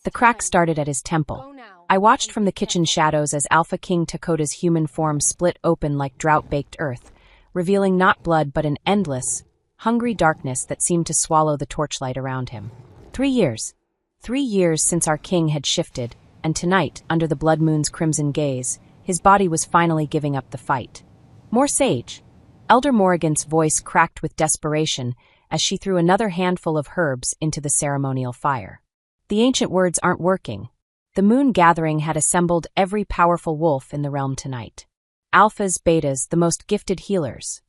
The crack started at his temple. I watched from the kitchen shadows as Alpha King Takota's human form split open like drought-baked earth, revealing not blood but an endless, hungry darkness that seemed to swallow the torchlight around him. 3 years. 3 years since our king had shifted, and tonight, under the blood moon's crimson gaze, his body was finally giving up the fight. More sage. Elder Morrigan's voice cracked with desperation as she threw another handful of herbs into the ceremonial fire. The ancient words aren't working. The moon gathering had assembled every powerful wolf in the realm tonight. Alphas, betas, the most gifted healers.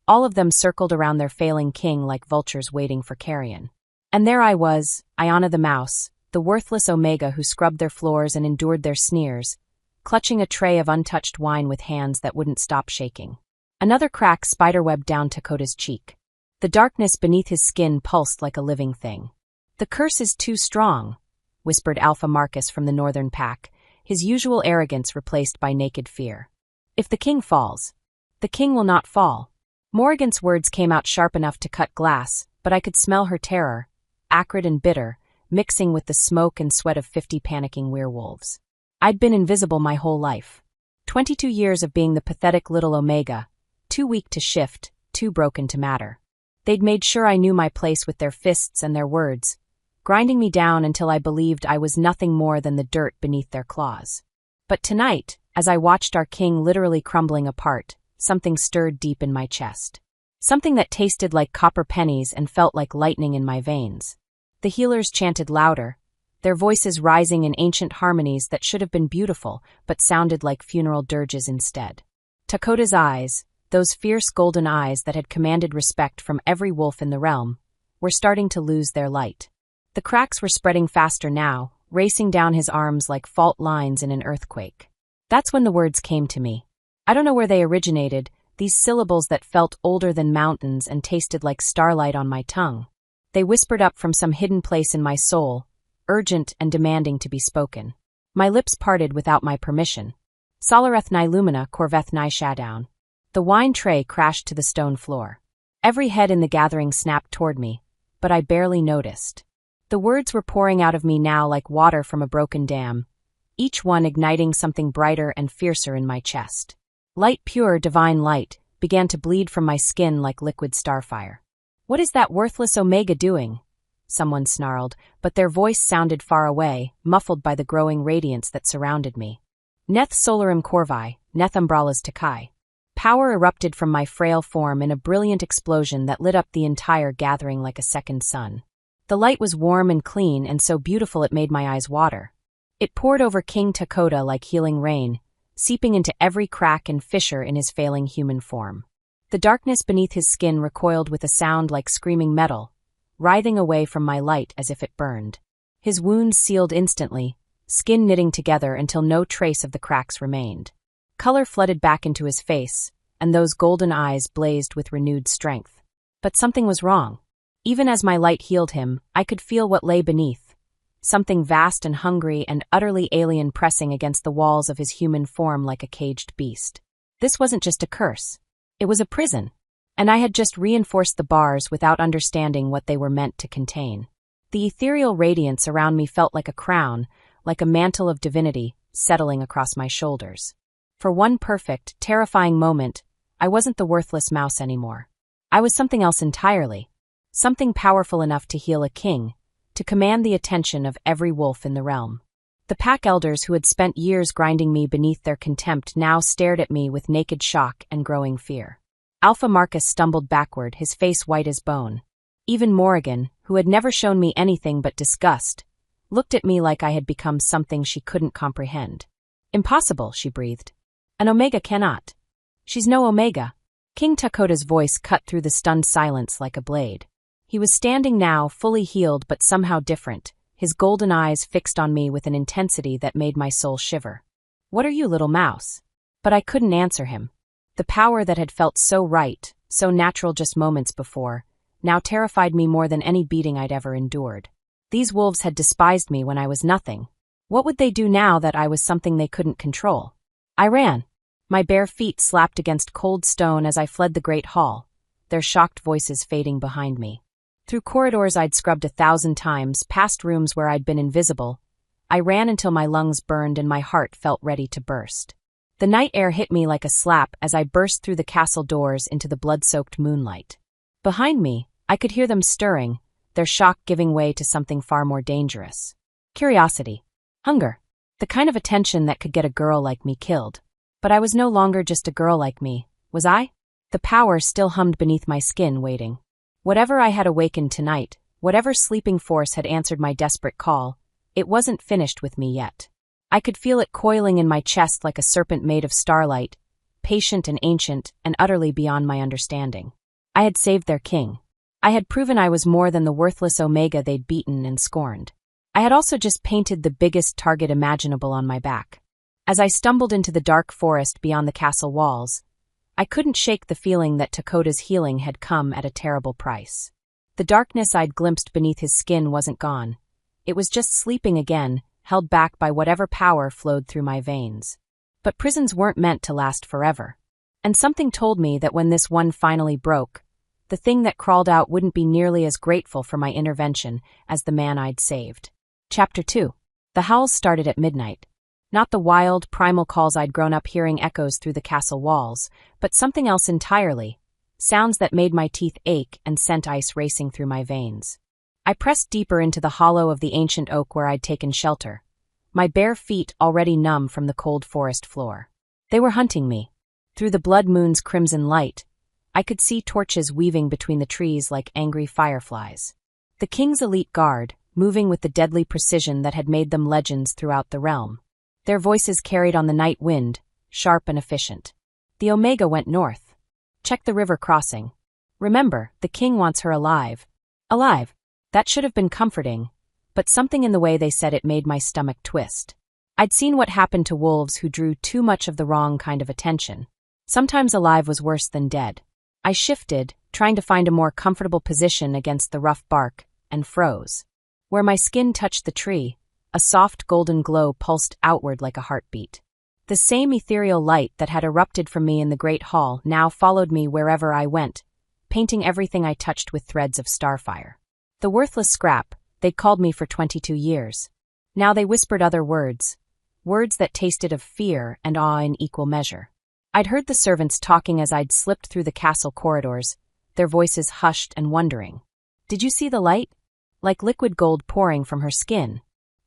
All of them circled around their failing king like vultures waiting for carrion. And there I was, Iana the mouse, the worthless Omega who scrubbed their floors and endured their sneers, clutching a tray of untouched wine with hands that wouldn't stop shaking. Another crack spiderwebbed down Takota's cheek. The darkness beneath his skin pulsed like a living thing. "The curse is too strong," whispered Alpha Marcus from the northern pack, his usual arrogance replaced by naked fear. "If the king falls, the king will not fall." Morrigan's words came out sharp enough to cut glass, but I could smell her terror, acrid and bitter, mixing with the smoke and sweat of 50 panicking werewolves. I'd been invisible my whole life. 22 years of being the pathetic little Omega, too weak to shift, too broken to matter. They'd made sure I knew my place with their fists and their words, grinding me down until I believed I was nothing more than the dirt beneath their claws. But tonight, as I watched our king literally crumbling apart, something stirred deep in my chest. Something that tasted like copper pennies and felt like lightning in my veins. The healers chanted louder, their voices rising in ancient harmonies that should have been beautiful but sounded like funeral dirges instead. Takota's eyes, those fierce golden eyes that had commanded respect from every wolf in the realm, were starting to lose their light. The cracks were spreading faster now, racing down his arms like fault lines in an earthquake. That's when the words came to me. I don't know where they originated, these syllables that felt older than mountains and tasted like starlight on my tongue. They whispered up from some hidden place in my soul, urgent and demanding to be spoken. My lips parted without my permission. Solareth Ni Lumina Corveth Ni Showdown. The wine tray crashed to the stone floor. Every head in the gathering snapped toward me, but I barely noticed. The words were pouring out of me now like water from a broken dam, each one igniting something brighter and fiercer in my chest. Light, pure, divine light, began to bleed from my skin like liquid starfire. "What is that worthless Omega doing?" someone snarled, but their voice sounded far away, muffled by the growing radiance that surrounded me. "Neth Solarum Corvi, Neth Umbrellas Takai." Power erupted from my frail form in a brilliant explosion that lit up the entire gathering like a second sun. The light was warm and clean and so beautiful it made my eyes water. It poured over King Takota like healing rain, seeping into every crack and fissure in his failing human form. The darkness beneath his skin recoiled with a sound like screaming metal, writhing away from my light as if it burned. His wounds sealed instantly, skin knitting together until no trace of the cracks remained. Color flooded back into his face, and those golden eyes blazed with renewed strength. But something was wrong. Even as my light healed him, I could feel what lay beneath. Something vast and hungry and utterly alien pressing against the walls of his human form like a caged beast. This wasn't just a curse. It was a prison. And I had just reinforced the bars without understanding what they were meant to contain. The ethereal radiance around me felt like a crown, like a mantle of divinity, settling across my shoulders. For one perfect, terrifying moment, I wasn't the worthless mouse anymore. I was something else entirely. Something powerful enough to heal a king, to command the attention of every wolf in the realm. The pack elders who had spent years grinding me beneath their contempt now stared at me with naked shock and growing fear. Alpha Marcus stumbled backward, his face white as bone. Even Morrigan, who had never shown me anything but disgust, looked at me like I had become something she couldn't comprehend. "Impossible," she breathed. "An Omega cannot. She's no Omega." King Takota's voice cut through the stunned silence like a blade. He was standing now, fully healed but somehow different, his golden eyes fixed on me with an intensity that made my soul shiver. "What are you, little mouse?" But I couldn't answer him. The power that had felt so right, so natural just moments before, now terrified me more than any beating I'd ever endured. These wolves had despised me when I was nothing. What would they do now that I was something they couldn't control? I ran. My bare feet slapped against cold stone as I fled the great hall, their shocked voices fading behind me. Through corridors I'd scrubbed 1,000 times, past rooms where I'd been invisible, I ran until my lungs burned and my heart felt ready to burst. The night air hit me like a slap as I burst through the castle doors into the blood-soaked moonlight. Behind me, I could hear them stirring, their shock giving way to something far more dangerous. Curiosity. Hunger. The kind of attention that could get a girl like me killed. But I was no longer just a girl like me, was I? The power still hummed beneath my skin, waiting. Whatever I had awakened tonight, whatever sleeping force had answered my desperate call, it wasn't finished with me yet. I could feel it coiling in my chest like a serpent made of starlight, patient and ancient and utterly beyond my understanding. I had saved their king. I had proven I was more than the worthless Omega they'd beaten and scorned. I had also just painted the biggest target imaginable on my back. As I stumbled into the dark forest beyond the castle walls, I couldn't shake the feeling that Takoda's healing had come at a terrible price. The darkness I'd glimpsed beneath his skin wasn't gone. It was just sleeping again, held back by whatever power flowed through my veins. But prisons weren't meant to last forever. And something told me that when this one finally broke, the thing that crawled out wouldn't be nearly as grateful for my intervention as the man I'd saved. Chapter 2. The howls started at midnight. Not the wild, primal calls I'd grown up hearing echoes through the castle walls, but something else entirely. Sounds that made my teeth ache and sent ice racing through my veins. I pressed deeper into the hollow of the ancient oak where I'd taken shelter, my bare feet already numb from the cold forest floor. They were hunting me. Through the blood moon's crimson light, I could see torches weaving between the trees like angry fireflies. The king's elite guard, moving with the deadly precision that had made them legends throughout the realm. Their voices carried on the night wind, sharp and efficient. The Omega went north. Check the river crossing. Remember, the king wants her alive. Alive. That should have been comforting, but something in the way they said it made my stomach twist. I'd seen what happened to wolves who drew too much of the wrong kind of attention. Sometimes alive was worse than dead. I shifted, trying to find a more comfortable position against the rough bark, and froze. Where my skin touched the tree, a soft golden glow pulsed outward like a heartbeat. The same ethereal light that had erupted from me in the great hall now followed me wherever I went, painting everything I touched with threads of starfire. The worthless scrap, they'd called me for 22 years. Now they whispered other words that tasted of fear and awe in equal measure. I'd heard the servants talking as I'd slipped through the castle corridors, their voices hushed and wondering. Did you see the light? Like liquid gold pouring from her skin.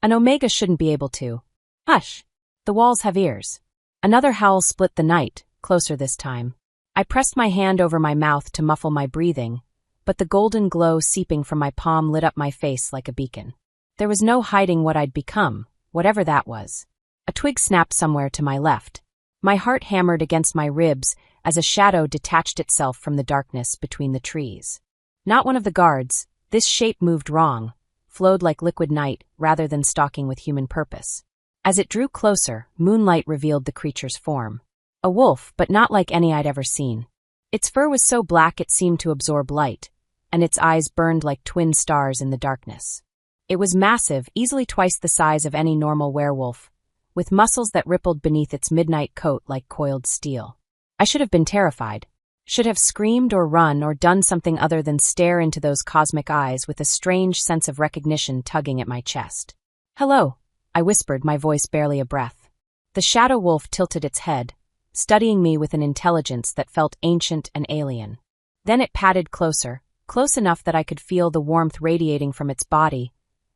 An Omega shouldn't be able to. Hush! The walls have ears. Another howl split the night, closer this time. I pressed my hand over my mouth to muffle my breathing, but the golden glow seeping from my palm lit up my face like a beacon. There was no hiding what I'd become, whatever that was. A twig snapped somewhere to my left. My heart hammered against my ribs as a shadow detached itself from the darkness between the trees. Not one of the guards, this shape moved wrong, flowed like liquid night rather than stalking with human purpose. As it drew closer, moonlight revealed the creature's form. A wolf, but not like any I'd ever seen. Its fur was so black it seemed to absorb light, and its eyes burned like twin stars in the darkness. It was massive, easily twice the size of any normal werewolf, with muscles that rippled beneath its midnight coat like coiled steel. I should have been terrified. Should have screamed or run or done something other than stare into those cosmic eyes with a strange sense of recognition tugging at my chest. "Hello," I whispered, my voice barely a breath. The shadow wolf tilted its head, studying me with an intelligence that felt ancient and alien. Then it padded closer, close enough that I could feel the warmth radiating from its body,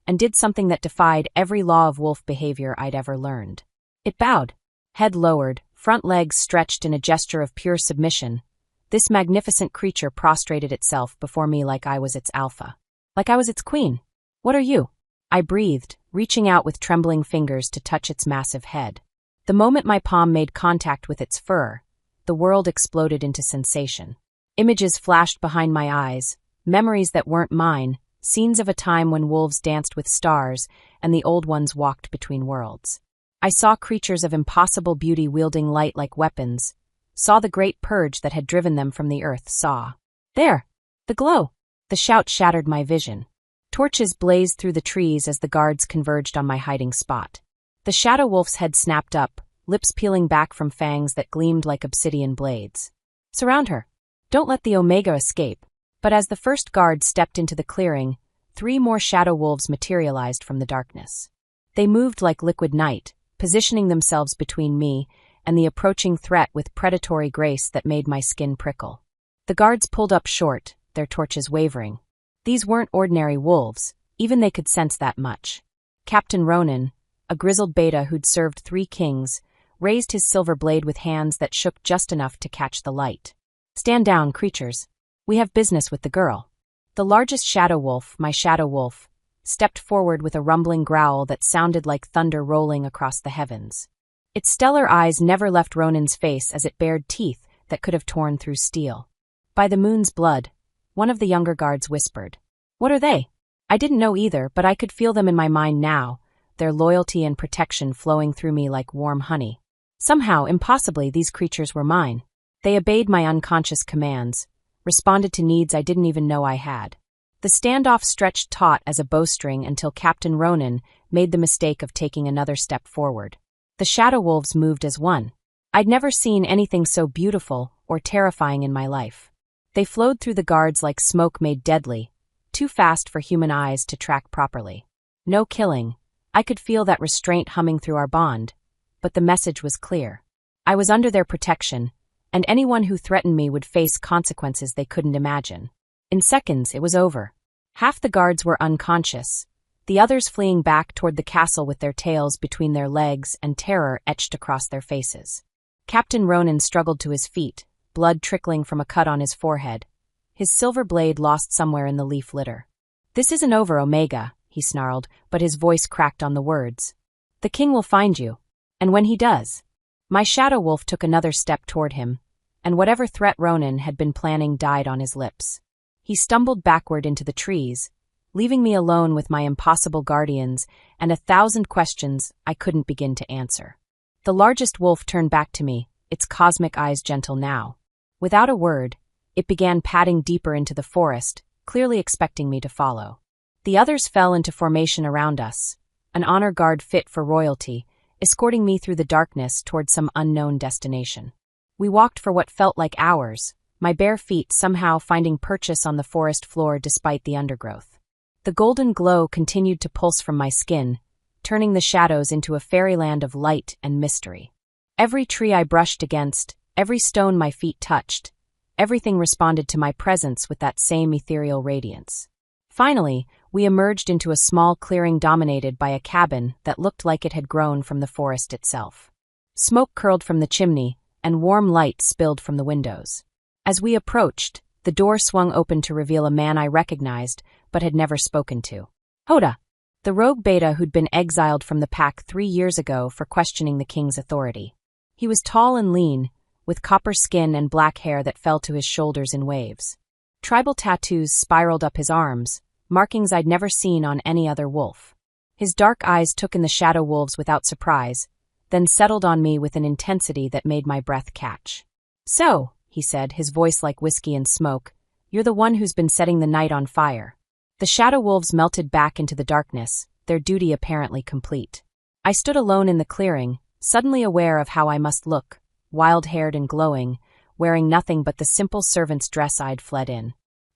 and did something that defied every law of wolf behavior I'd ever learned. It bowed, head lowered, front legs stretched in a gesture of pure submission. This magnificent creature prostrated itself before me like I was its alpha. Like I was its queen. "What are you?" I breathed, reaching out with trembling fingers to touch its massive head. The moment my palm made contact with its fur, the world exploded into sensation. Images flashed behind my eyes, memories that weren't mine, scenes of a time when wolves danced with stars and the old ones walked between worlds. I saw creatures of impossible beauty wielding light like weapons, saw the great purge that had driven them from the earth, saw. There! The glow! The shout shattered my vision. Torches blazed through the trees as the guards converged on my hiding spot. The shadow wolf's head snapped up, lips peeling back from fangs that gleamed like obsidian blades. "Surround her. Don't let the Omega escape." But as the first guard stepped into the clearing, 3 more shadow wolves materialized from the darkness. They moved like liquid night, positioning themselves between me and the approaching threat with predatory grace that made my skin prickle. The guards pulled up short, their torches wavering. These weren't ordinary wolves, even they could sense that much. Captain Ronan, a grizzled beta who'd served 3 kings, raised his silver blade with hands that shook just enough to catch the light. "Stand down, creatures. We have business with the girl." The largest shadow wolf, my shadow wolf, stepped forward with a rumbling growl that sounded like thunder rolling across the heavens. Its stellar eyes never left Ronan's face as it bared teeth that could have torn through steel. "By the moon's blood," one of the younger guards whispered. "What are they?" I didn't know either, but I could feel them in my mind now, their loyalty and protection flowing through me like warm honey. Somehow, impossibly, these creatures were mine. They obeyed my unconscious commands, responded to needs I didn't even know I had. The standoff stretched taut as a bowstring until Captain Ronan made the mistake of taking another step forward. The shadow wolves moved as one. I'd never seen anything so beautiful or terrifying in my life. They flowed through the guards like smoke made deadly, too fast for human eyes to track properly. No killing. I could feel that restraint humming through our bond, but the message was clear. I was under their protection, and anyone who threatened me would face consequences they couldn't imagine. In seconds, it was over. Half the guards were unconscious, the others fleeing back toward the castle with their tails between their legs and terror etched across their faces. Captain Ronan struggled to his feet, blood trickling from a cut on his forehead, his silver blade lost somewhere in the leaf litter. "This isn't over, Omega," he snarled, but his voice cracked on the words. "The king will find you, and when he does..." My shadow wolf took another step toward him, and whatever threat Ronan had been planning died on his lips. He stumbled backward into the trees, leaving me alone with my impossible guardians and 1,000 questions I couldn't begin to answer. The largest wolf turned back to me, its cosmic eyes gentle now. Without a word, it began padding deeper into the forest, clearly expecting me to follow. The others fell into formation around us, an honor guard fit for royalty, escorting me through the darkness toward some unknown destination. We walked for what felt like hours, my bare feet somehow finding purchase on the forest floor despite the undergrowth. The golden glow continued to pulse from my skin, turning the shadows into a fairyland of light and mystery. Every tree I brushed against, every stone my feet touched, everything responded to my presence with that same ethereal radiance. Finally, we emerged into a small clearing dominated by a cabin that looked like it had grown from the forest itself. Smoke curled from the chimney, and warm light spilled from the windows. As we approached, the door swung open to reveal a man I recognized but had never spoken to. Hoda, the rogue beta who'd been exiled from the pack 3 years ago for questioning the king's authority. He was tall and lean, with copper skin and black hair that fell to his shoulders in waves. Tribal tattoos spiraled up his arms, markings I'd never seen on any other wolf. His dark eyes took in the shadow wolves without surprise, then settled on me with an intensity that made my breath catch. "So," he said, his voice like whiskey and smoke, "you're the one who's been setting the night on fire." The shadow wolves melted back into the darkness, their duty apparently complete. I stood alone in the clearing, suddenly aware of how I must look, wild-haired and glowing, wearing nothing but the simple servant's dress I'd fled in.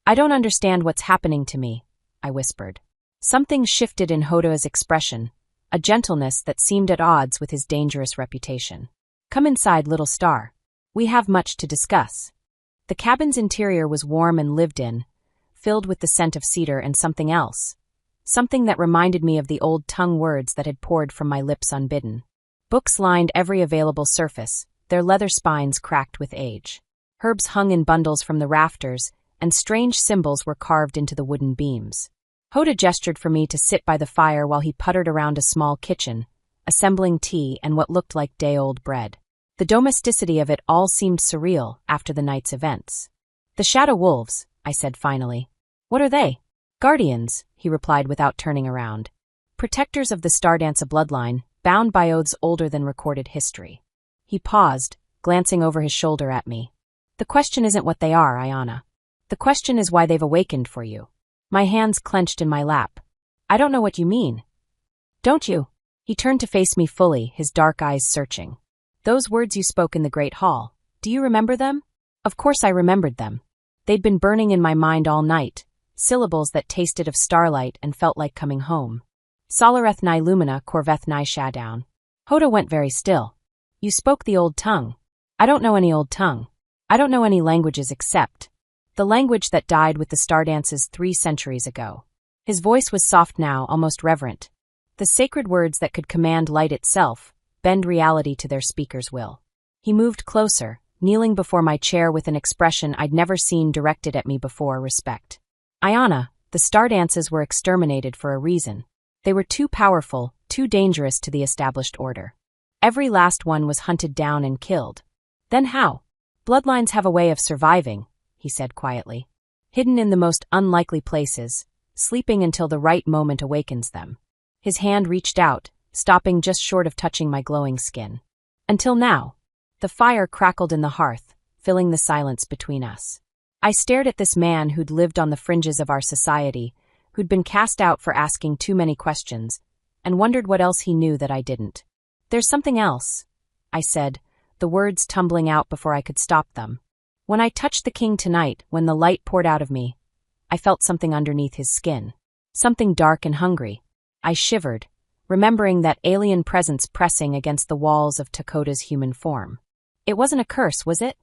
"I don't understand what's happening to me," I whispered. Something shifted in Hoda's expression, a gentleness that seemed at odds with his dangerous reputation. "Come inside, little star. We have much to discuss." The cabin's interior was warm and lived in, filled with the scent of cedar and something else, something that reminded me of the old tongue words that had poured from my lips unbidden. Books lined every available surface, their leather spines cracked with age. Herbs hung in bundles from the rafters, and strange symbols were carved into the wooden beams. Hoda gestured for me to sit by the fire while he puttered around a small kitchen, assembling tea and what looked like day-old bread. The domesticity of it all seemed surreal after the night's events. "The Shadow Wolves," I said finally. "What are they?" "Guardians," he replied without turning around. "Protectors of the Stardancer bloodline, bound by oaths older than recorded history." He paused, glancing over his shoulder at me. "The question isn't what they are, Ayana. The question is why they've awakened for you." My hands clenched in my lap. "I don't know what you mean." "Don't you?" He turned to face me fully, his dark eyes searching. "Those words you spoke in the Great Hall, do you remember them?" Of course I remembered them. They'd been burning in my mind all night, syllables that tasted of starlight and felt like coming home. Solareth ni lumina corveth ni showdown. Hoda went very still. You spoke the old tongue. I don't know any old tongue. I don't know any languages except the language that died with the star dances 3 centuries ago. His voice was soft now, almost reverent. The sacred words that could command light itself, bend reality to their speaker's will. He moved closer, kneeling before my chair with an expression I'd never seen directed at me before, respect. Ayana, the star dances were exterminated for a reason. They were too powerful, too dangerous to the established order. Every last one was hunted down and killed. Then how? Bloodlines have a way of surviving, he said quietly. Hidden in the most unlikely places, sleeping until the right moment awakens them. His hand reached out, stopping just short of touching my glowing skin. Until now. The fire crackled in the hearth, filling the silence between us. I stared at this man who'd lived on the fringes of our society, who'd been cast out for asking too many questions, and wondered what else he knew that I didn't. There's something else, I said, the words tumbling out before I could stop them. When I touched the king tonight, when the light poured out of me, I felt something underneath his skin. Something dark and hungry. I shivered, remembering that alien presence pressing against the walls of Takota's human form. It wasn't a curse, was it?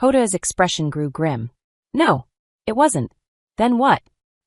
Hoda's expression grew grim. No, it wasn't. Then what?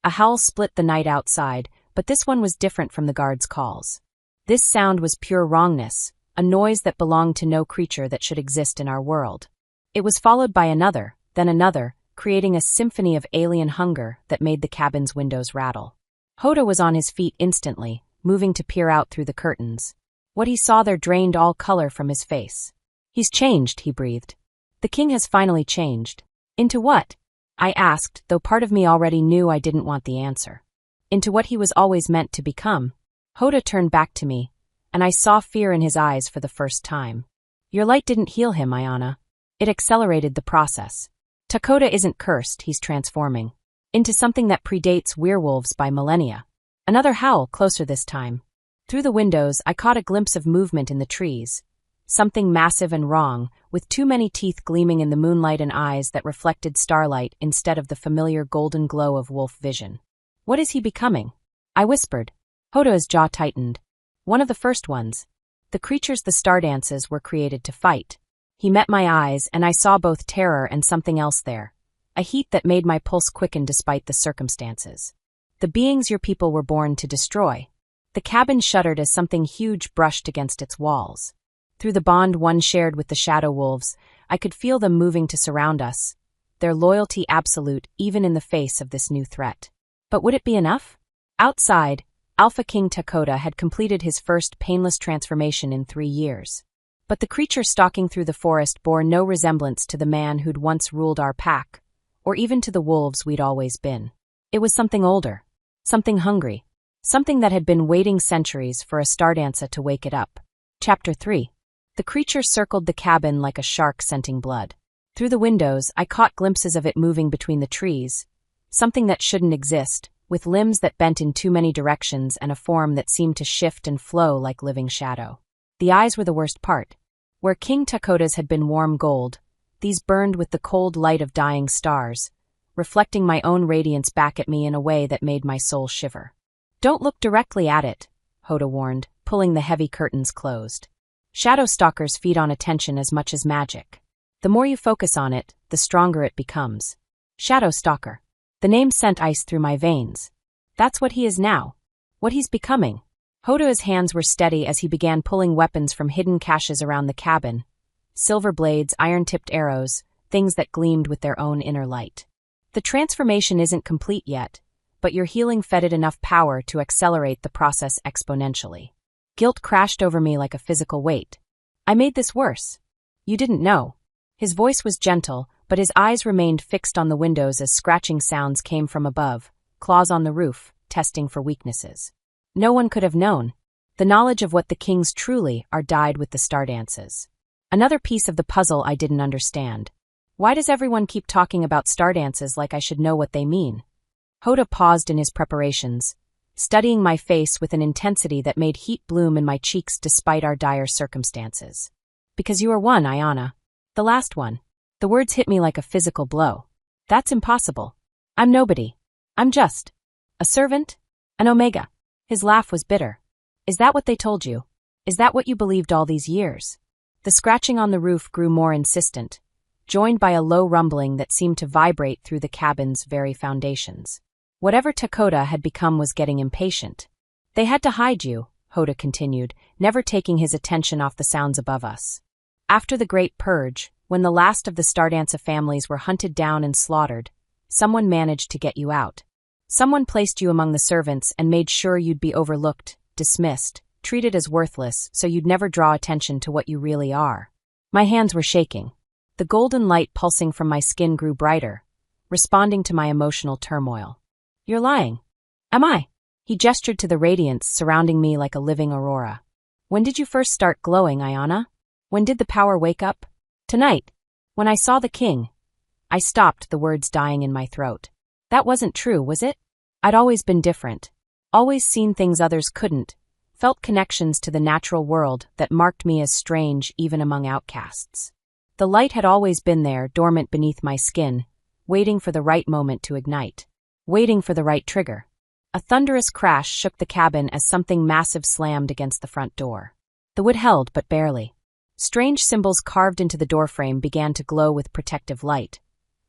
A howl split the night outside, but this one was different from the guards' calls. This sound was pure wrongness, a noise that belonged to no creature that should exist in our world. It was followed by another, then another, creating a symphony of alien hunger that made the cabin's windows rattle. Hoda was on his feet instantly, moving to peer out through the curtains. What he saw there drained all color from his face. He's changed, he breathed. The king has finally changed. Into what? I asked, though part of me already knew I didn't want the answer. Into what he was always meant to become. Hoda turned back to me, and I saw fear in his eyes for the first time. Your light didn't heal him, Ayana. It accelerated the process. Takota isn't cursed, he's transforming. Into something that predates werewolves by millennia. Another howl, closer this time. Through the windows, I caught a glimpse of movement in the trees. Something massive and wrong, with too many teeth gleaming in the moonlight and eyes that reflected starlight instead of the familiar golden glow of wolf vision. What is he becoming? I whispered. Hoda's jaw tightened. One of the first ones. The creatures the star dances were created to fight. He met my eyes, and I saw both terror and something else there. A heat that made my pulse quicken despite the circumstances. The beings your people were born to destroy. The cabin shuddered as something huge brushed against its walls. Through the bond one shared with the shadow wolves, I could feel them moving to surround us, their loyalty absolute even in the face of this new threat. But would it be enough? Outside, Alpha King Takota had completed his first painless transformation in 3 years. But the creature stalking through the forest bore no resemblance to the man who'd once ruled our pack, or even to the wolves we'd always been. It was something older, something hungry, something that had been waiting centuries for a stardancer to wake it up. Chapter 3. The creature circled the cabin like a shark scenting blood. Through the windows, I caught glimpses of it moving between the trees, something that shouldn't exist, with limbs that bent in too many directions and a form that seemed to shift and flow like living shadow. The eyes were the worst part. Where King Takota's had been warm gold, these burned with the cold light of dying stars, reflecting my own radiance back at me in a way that made my soul shiver. Don't look directly at it, Hoda warned, pulling the heavy curtains closed. Shadow stalkers feed on attention as much as magic. The more you focus on it, the stronger it becomes. Shadow stalker. The name sent ice through my veins. That's what he is now. What he's becoming. Hoda's hands were steady as he began pulling weapons from hidden caches around the cabin. Silver blades, iron-tipped arrows, things that gleamed with their own inner light. The transformation isn't complete yet, but your healing fed it enough power to accelerate the process exponentially. Guilt crashed over me like a physical weight. I made this worse. You didn't know. His voice was gentle, but his eyes remained fixed on the windows as scratching sounds came from above, claws on the roof, testing for weaknesses. No one could have known. The knowledge of what the kings truly are died with the star dances. Another piece of the puzzle I didn't understand. Why does everyone keep talking about star dances like I should know what they mean? Hoda paused in his preparations, studying my face with an intensity that made heat bloom in my cheeks despite our dire circumstances. Because you are one, Ayana. The last one. The words hit me like a physical blow. That's impossible. I'm nobody. I'm just a servant, an omega. His laugh was bitter. Is that what they told you? Is that what you believed all these years? The scratching on the roof grew more insistent, joined by a low rumbling that seemed to vibrate through the cabin's very foundations. Whatever Dakota had become was getting impatient. They had to hide you, Hoda continued, never taking his attention off the sounds above us. After the Great Purge, when the last of the Stardanza families were hunted down and slaughtered, someone managed to get you out. Someone placed you among the servants and made sure you'd be overlooked, dismissed, treated as worthless so you'd never draw attention to what you really are. My hands were shaking. The golden light pulsing from my skin grew brighter, responding to my emotional turmoil. You're lying. Am I? He gestured to the radiance surrounding me like a living aurora. When did you first start glowing, Ayana? When did the power wake up? Tonight. When I saw the king. I stopped, the words dying in my throat. That wasn't true, was it? I'd always been different. Always seen things others couldn't. Felt connections to the natural world that marked me as strange even among outcasts. The light had always been there, dormant beneath my skin, waiting for the right moment to ignite. Waiting for the right trigger. A thunderous crash shook the cabin as something massive slammed against the front door. The wood held, but barely. Strange symbols carved into the doorframe began to glow with protective light.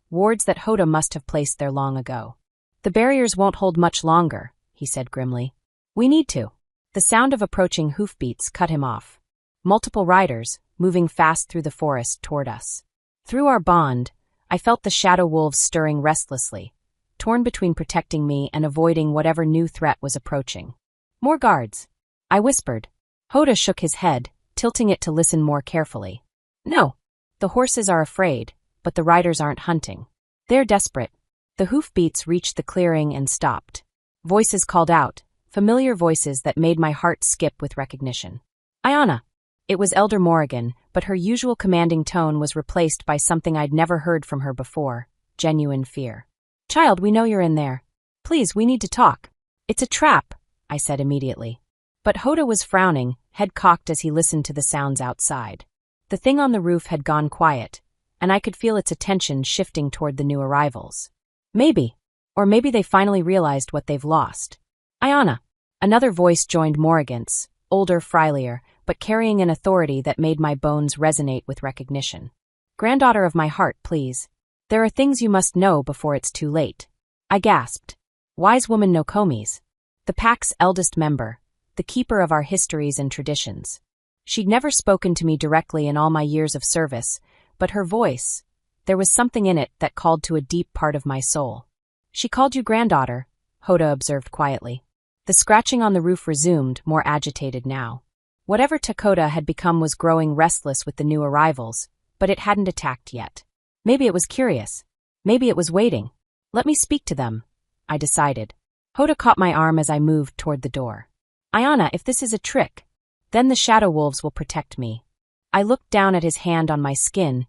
Wards that Hoda must have placed there long ago. The barriers won't hold much longer, he said grimly. We need to. The sound of approaching hoofbeats cut him off. Multiple riders, moving fast through the forest toward us. Through our bond, I felt the shadow wolves stirring restlessly, torn between protecting me and avoiding whatever new threat was approaching. More guards, I whispered. Hoda shook his head, tilting it to listen more carefully. No. The horses are afraid, but the riders aren't hunting. They're desperate. The hoofbeats reached the clearing and stopped. Voices called out, familiar voices that made my heart skip with recognition. Ayana. It was Elder Morrigan, but her usual commanding tone was replaced by something I'd never heard from her before, genuine fear. Child, we know you're in there. Please, we need to talk. It's a trap, I said immediately. But Hoda was frowning, head cocked as he listened to the sounds outside. The thing on the roof had gone quiet, and I could feel its attention shifting toward the new arrivals. Maybe. Or maybe they finally realized what they've lost. Ayana. Another voice joined Morrigan's, older, frielier, but carrying an authority that made my bones resonate with recognition. Granddaughter of my heart, please. There are things you must know before it's too late. I gasped. Wise woman Nokomi's. The pack's eldest member, the keeper of our histories and traditions. She'd never spoken to me directly in all my years of service, but her voice, there was something in it that called to a deep part of my soul. She called you granddaughter, Hoda observed quietly. The scratching on the roof resumed, more agitated now. Whatever Dakota had become was growing restless with the new arrivals, but it hadn't attacked yet. Maybe it was curious. Maybe it was waiting. Let me speak to them, I decided. Hoda caught my arm as I moved toward the door. Ayana, if this is a trick, then the shadow wolves will protect me. I looked down at his hand on my skin,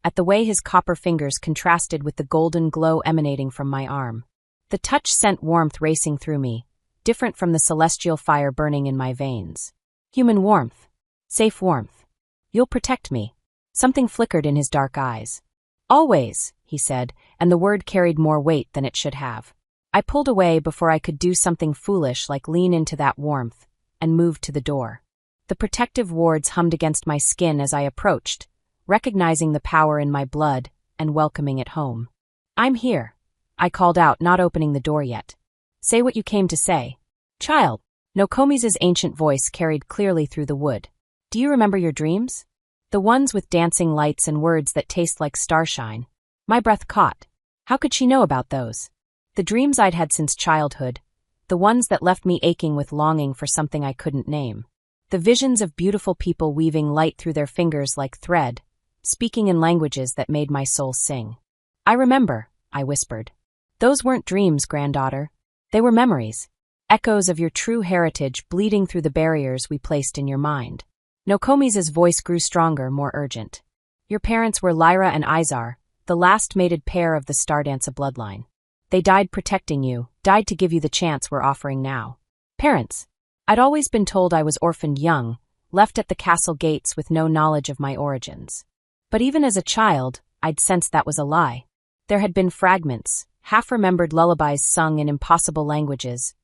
at the way his copper fingers contrasted with the golden glow emanating from my arm. The touch sent warmth racing through me, different from the celestial fire burning in my veins. Human warmth. Safe warmth. You'll protect me. Something flickered in his dark eyes. Always, he said, and the word carried more weight than it should have. I pulled away before I could do something foolish like lean into that warmth, and moved to the door. The protective wards hummed against my skin as I approached, recognizing the power in my blood and welcoming it home. I'm here, I called out, not opening the door yet. Say what you came to say. Child. Nokomi's ancient voice carried clearly through the wood. Do you remember your dreams? The ones with dancing lights and words that taste like starshine. My breath caught. How could she know about those? The dreams I'd had since childhood. The ones that left me aching with longing for something I couldn't name. The visions of beautiful people weaving light through their fingers like thread, speaking in languages that made my soul sing. I remember, I whispered. Those weren't dreams, granddaughter. They were memories. Echoes of your true heritage bleeding through the barriers we placed in your mind. Nokomi's voice grew stronger, more urgent. Your parents were Lyra and Izar, the last mated pair of the Stardanza bloodline. They died protecting you, died to give you the chance we're offering now. Parents. I'd always been told I was orphaned young, left at the castle gates with no knowledge of my origins. But even as a child, I'd sensed that was a lie. There had been fragments, half-remembered lullabies sung in impossible languages,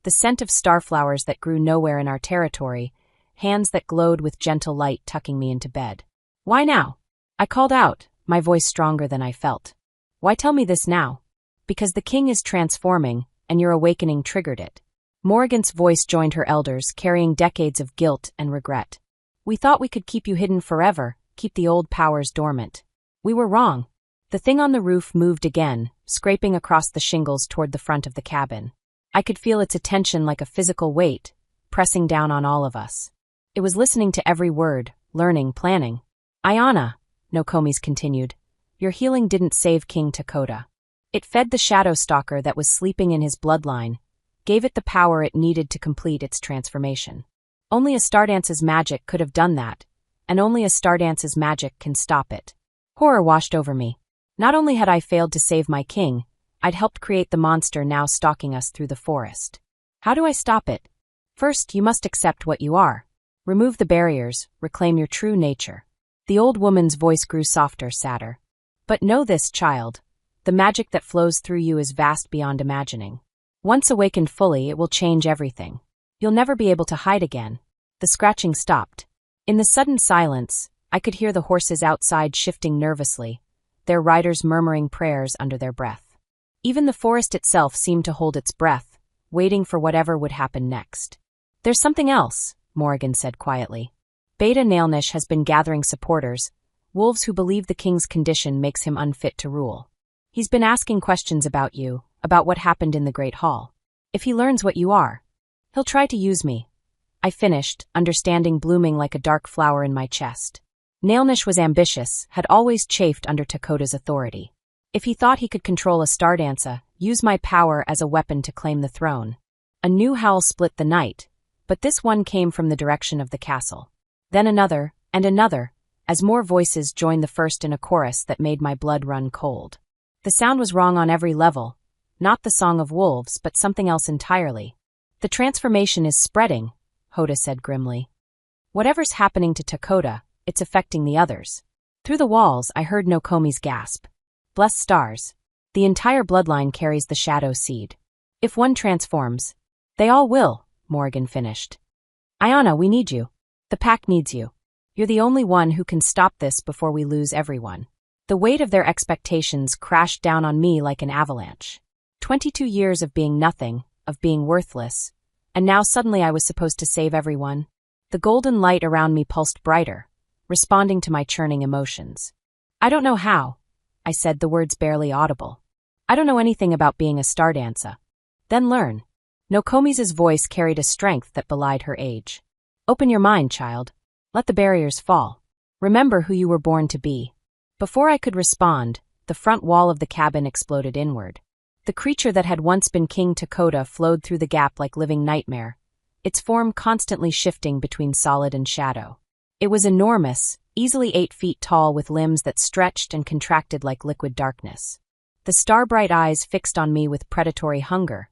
the scent of starflowers that grew nowhere in our territory, hands that glowed with gentle light tucking me into bed. "Why now?" I called out, my voice stronger than I felt. "Why tell me this now?" "Because the king is transforming, and your awakening triggered it." Morrigan's voice joined her elders, carrying decades of guilt and regret. "We thought we could keep you hidden forever, keep the old powers dormant. We were wrong." The thing on the roof moved again, scraping across the shingles toward the front of the cabin. I could feel its attention like a physical weight, pressing down on all of us. It was listening to every word, learning, planning. "Ayana," Nokomis continued, "your healing didn't save King Takota. It fed the shadow stalker that was sleeping in his bloodline, gave it the power it needed to complete its transformation. Only a Stardance's magic could have done that, and only a Stardance's magic can stop it." Horror washed over me. Not only had I failed to save my king, I'd helped create the monster now stalking us through the forest. How do I stop it? First, you must accept what you are. Remove the barriers, reclaim your true nature. The old woman's voice grew softer, sadder. "But know this, child. The magic that flows through you is vast beyond imagining. Once awakened fully, it will change everything. You'll never be able to hide again." The scratching stopped. In the sudden silence, I could hear the horses outside shifting nervously, their riders murmuring prayers under their breath. Even the forest itself seemed to hold its breath, waiting for whatever would happen next. "There's something else," Morrigan said quietly. "Beta Nailnish has been gathering supporters, wolves who believe the king's condition makes him unfit to rule. He's been asking questions about you, about what happened in the Great Hall. If he learns what you are, he'll try to use me." I finished, understanding blooming like a dark flower in my chest. Nailnish was ambitious, had always chafed under Takota's authority. If he thought he could control a Stardancer, use my power as a weapon to claim the throne. A new howl split the night, but this one came from the direction of the castle. Then another, and another, as more voices joined the first in a chorus that made my blood run cold. The sound was wrong on every level, not the song of wolves, but something else entirely. "The transformation is spreading," Hoda said grimly. "Whatever's happening to Takota, it's affecting the others." Through the walls, I heard Nokomi's gasp. "Bless stars. The entire bloodline carries the shadow seed. If one transforms, they all will," Morrigan finished. "Ayana, we need you. The pack needs you. You're the only one who can stop this before we lose everyone." The weight of their expectations crashed down on me like an avalanche. 22 years of being nothing, of being worthless, and now suddenly I was supposed to save everyone. The golden light around me pulsed brighter, responding to my churning emotions. "I don't know how," I said, the words barely audible. "I don't know anything about being a Stardancer." "Then learn." Nokomi's voice carried a strength that belied her age. "Open your mind, child. Let the barriers fall. Remember who you were born to be." Before I could respond, the front wall of the cabin exploded inward. The creature that had once been King Takota flowed through the gap like living nightmare, its form constantly shifting between solid and shadow. It was enormous, easily 8 feet tall with limbs that stretched and contracted like liquid darkness. The star-bright eyes fixed on me with predatory hunger,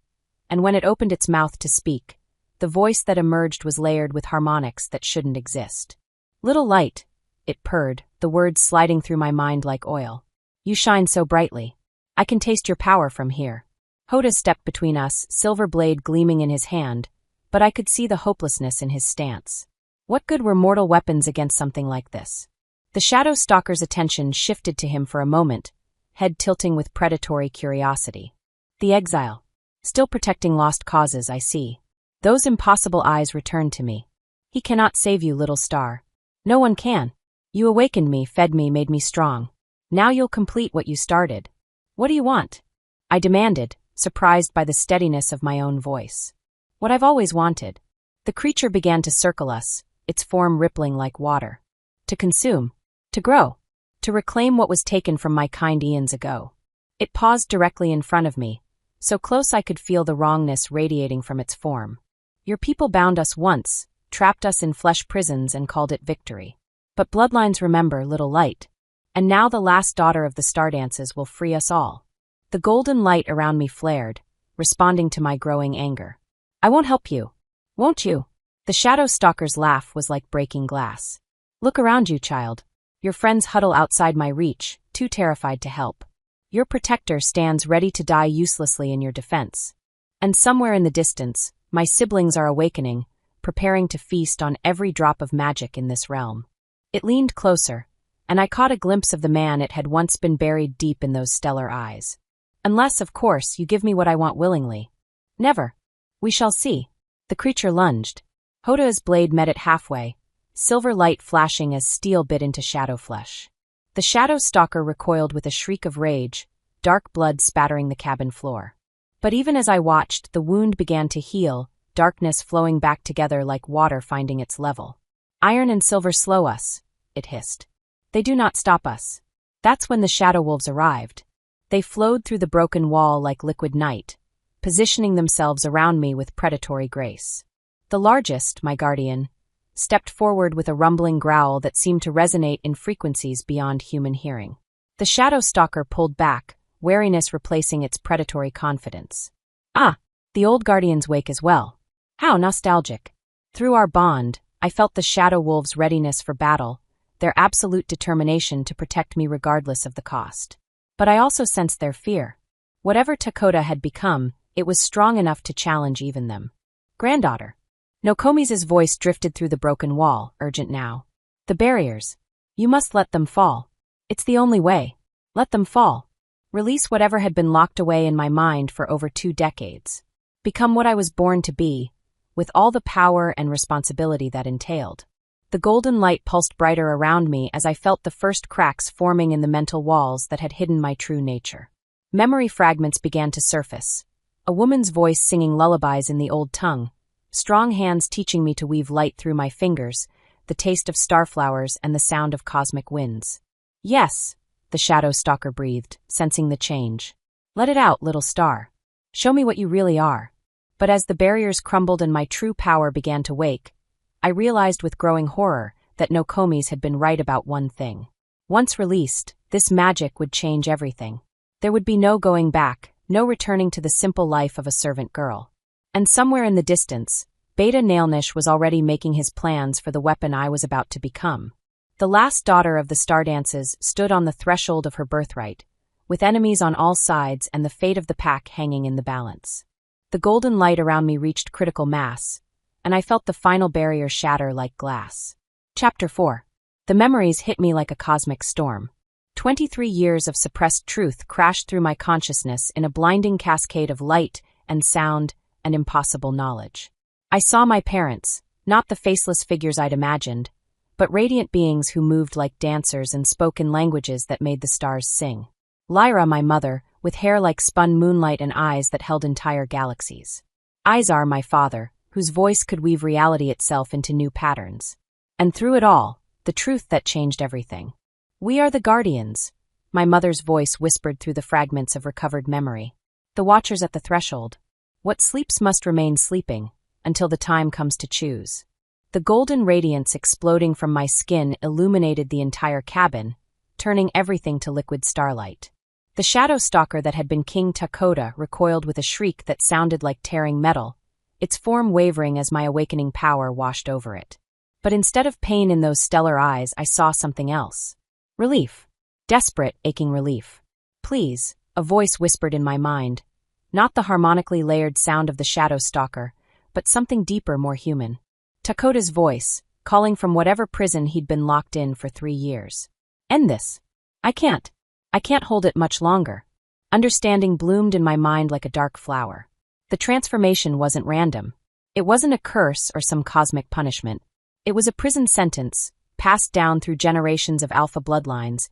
and when it opened its mouth to speak, the voice that emerged was layered with harmonics that shouldn't exist. "Little light," it purred, the words sliding through my mind like oil. "You shine so brightly. I can taste your power from here." Hoda stepped between us, silver blade gleaming in his hand, but I could see the hopelessness in his stance. What good were mortal weapons against something like this? The shadow stalker's attention shifted to him for a moment, head tilting with predatory curiosity. "The exile. Still protecting lost causes, I see." Those impossible eyes returned to me. "He cannot save you, little star. No one can. You awakened me, fed me, made me strong. Now you'll complete what you started. What do you want?" I demanded, surprised by the steadiness of my own voice. "What I've always wanted." The creature began to circle us, its form rippling like water. "To consume. To grow. To reclaim what was taken from my kind eons ago." It paused directly in front of me, so close I could feel the wrongness radiating from its form. "Your people bound us once, trapped us in flesh prisons and called it victory. But bloodlines remember, little light. And now the last daughter of the Stardances will free us all." The golden light around me flared, responding to my growing anger. "I won't help you. Won't you?" The shadow stalker's laugh was like breaking glass. "Look around you, child. Your friends huddle outside my reach, too terrified to help. Your protector stands ready to die uselessly in your defense. And somewhere in the distance, My siblings are awakening, preparing to feast on every drop of magic in this realm. It leaned closer, and I caught a glimpse of the man it had once been buried deep in those stellar eyes. Unless, of course, you give me what I want willingly. Never. We shall see. The creature lunged. Hoda's blade met it halfway, silver light flashing as steel bit into shadow flesh. The shadow stalker recoiled with a shriek of rage, dark blood spattering the cabin floor. But even as I watched, the wound began to heal, darkness flowing back together like water finding its level. Iron and silver slow us, it hissed. They do not stop us. That's when the shadow wolves arrived. They flowed through the broken wall like liquid night, positioning themselves around me with predatory grace. The largest, my guardian, stepped forward with a rumbling growl that seemed to resonate in frequencies beyond human hearing. The shadow stalker pulled back, wariness replacing its predatory confidence. Ah, the old guardians wake as well. How nostalgic. Through our bond, I felt the shadow wolves' readiness for battle, their absolute determination to protect me regardless of the cost. But I also sensed their fear. Whatever Takoda had become, it was strong enough to challenge even them. Granddaughter. Nokomi's voice drifted through the broken wall, urgent now. The barriers. You must let them fall. It's the only way. Let them fall. Release whatever had been locked away in my mind for over 2 decades. Become what I was born to be, with all the power and responsibility that entailed. The golden light pulsed brighter around me as I felt the first cracks forming in the mental walls that had hidden my true nature. Memory fragments began to surface. A woman's voice singing lullabies in the old tongue, strong hands teaching me to weave light through my fingers, the taste of starflowers and the sound of cosmic winds. Yes, the shadow stalker breathed, sensing the change. Let it out, little star. Show me what you really are. But as the barriers crumbled and my true power began to wake, I realized with growing horror that Nokomi's had been right about one thing. Once released, this magic would change everything. There would be no going back, no returning to the simple life of a servant girl. And somewhere in the distance, Beta Nailnish was already making his plans for the weapon I was about to become. The last daughter of the Stardances stood on the threshold of her birthright, with enemies on all sides and the fate of the pack hanging in the balance. The golden light around me reached critical mass, and I felt the final barrier shatter like glass. Chapter 4. The memories hit me like a cosmic storm. 23 years of suppressed truth crashed through my consciousness in a blinding cascade of light and sound and impossible knowledge. I saw my parents, not the faceless figures I'd imagined, but radiant beings who moved like dancers and spoke in languages that made the stars sing. Lyra, my mother, with hair like spun moonlight and eyes that held entire galaxies. Izar, my father, whose voice could weave reality itself into new patterns. And through it all, the truth that changed everything. We are the Guardians, my mother's voice whispered through the fragments of recovered memory. The watchers at the threshold. What sleeps must remain sleeping, until the time comes to choose. The golden radiance exploding from my skin illuminated the entire cabin, turning everything to liquid starlight. The shadow stalker that had been King Takoda recoiled with a shriek that sounded like tearing metal, its form wavering as my awakening power washed over it. But instead of pain in those stellar eyes, I saw something else. Relief. Desperate, aching relief. Please, a voice whispered in my mind. Not the harmonically layered sound of the shadow stalker, but something deeper, more human. Takoda's voice, calling from whatever prison he'd been locked in for 3 years. End this. I can't hold it much longer. Understanding bloomed in my mind like a dark flower. The transformation wasn't random. It wasn't a curse or some cosmic punishment. It was a prison sentence, passed down through generations of alpha bloodlines,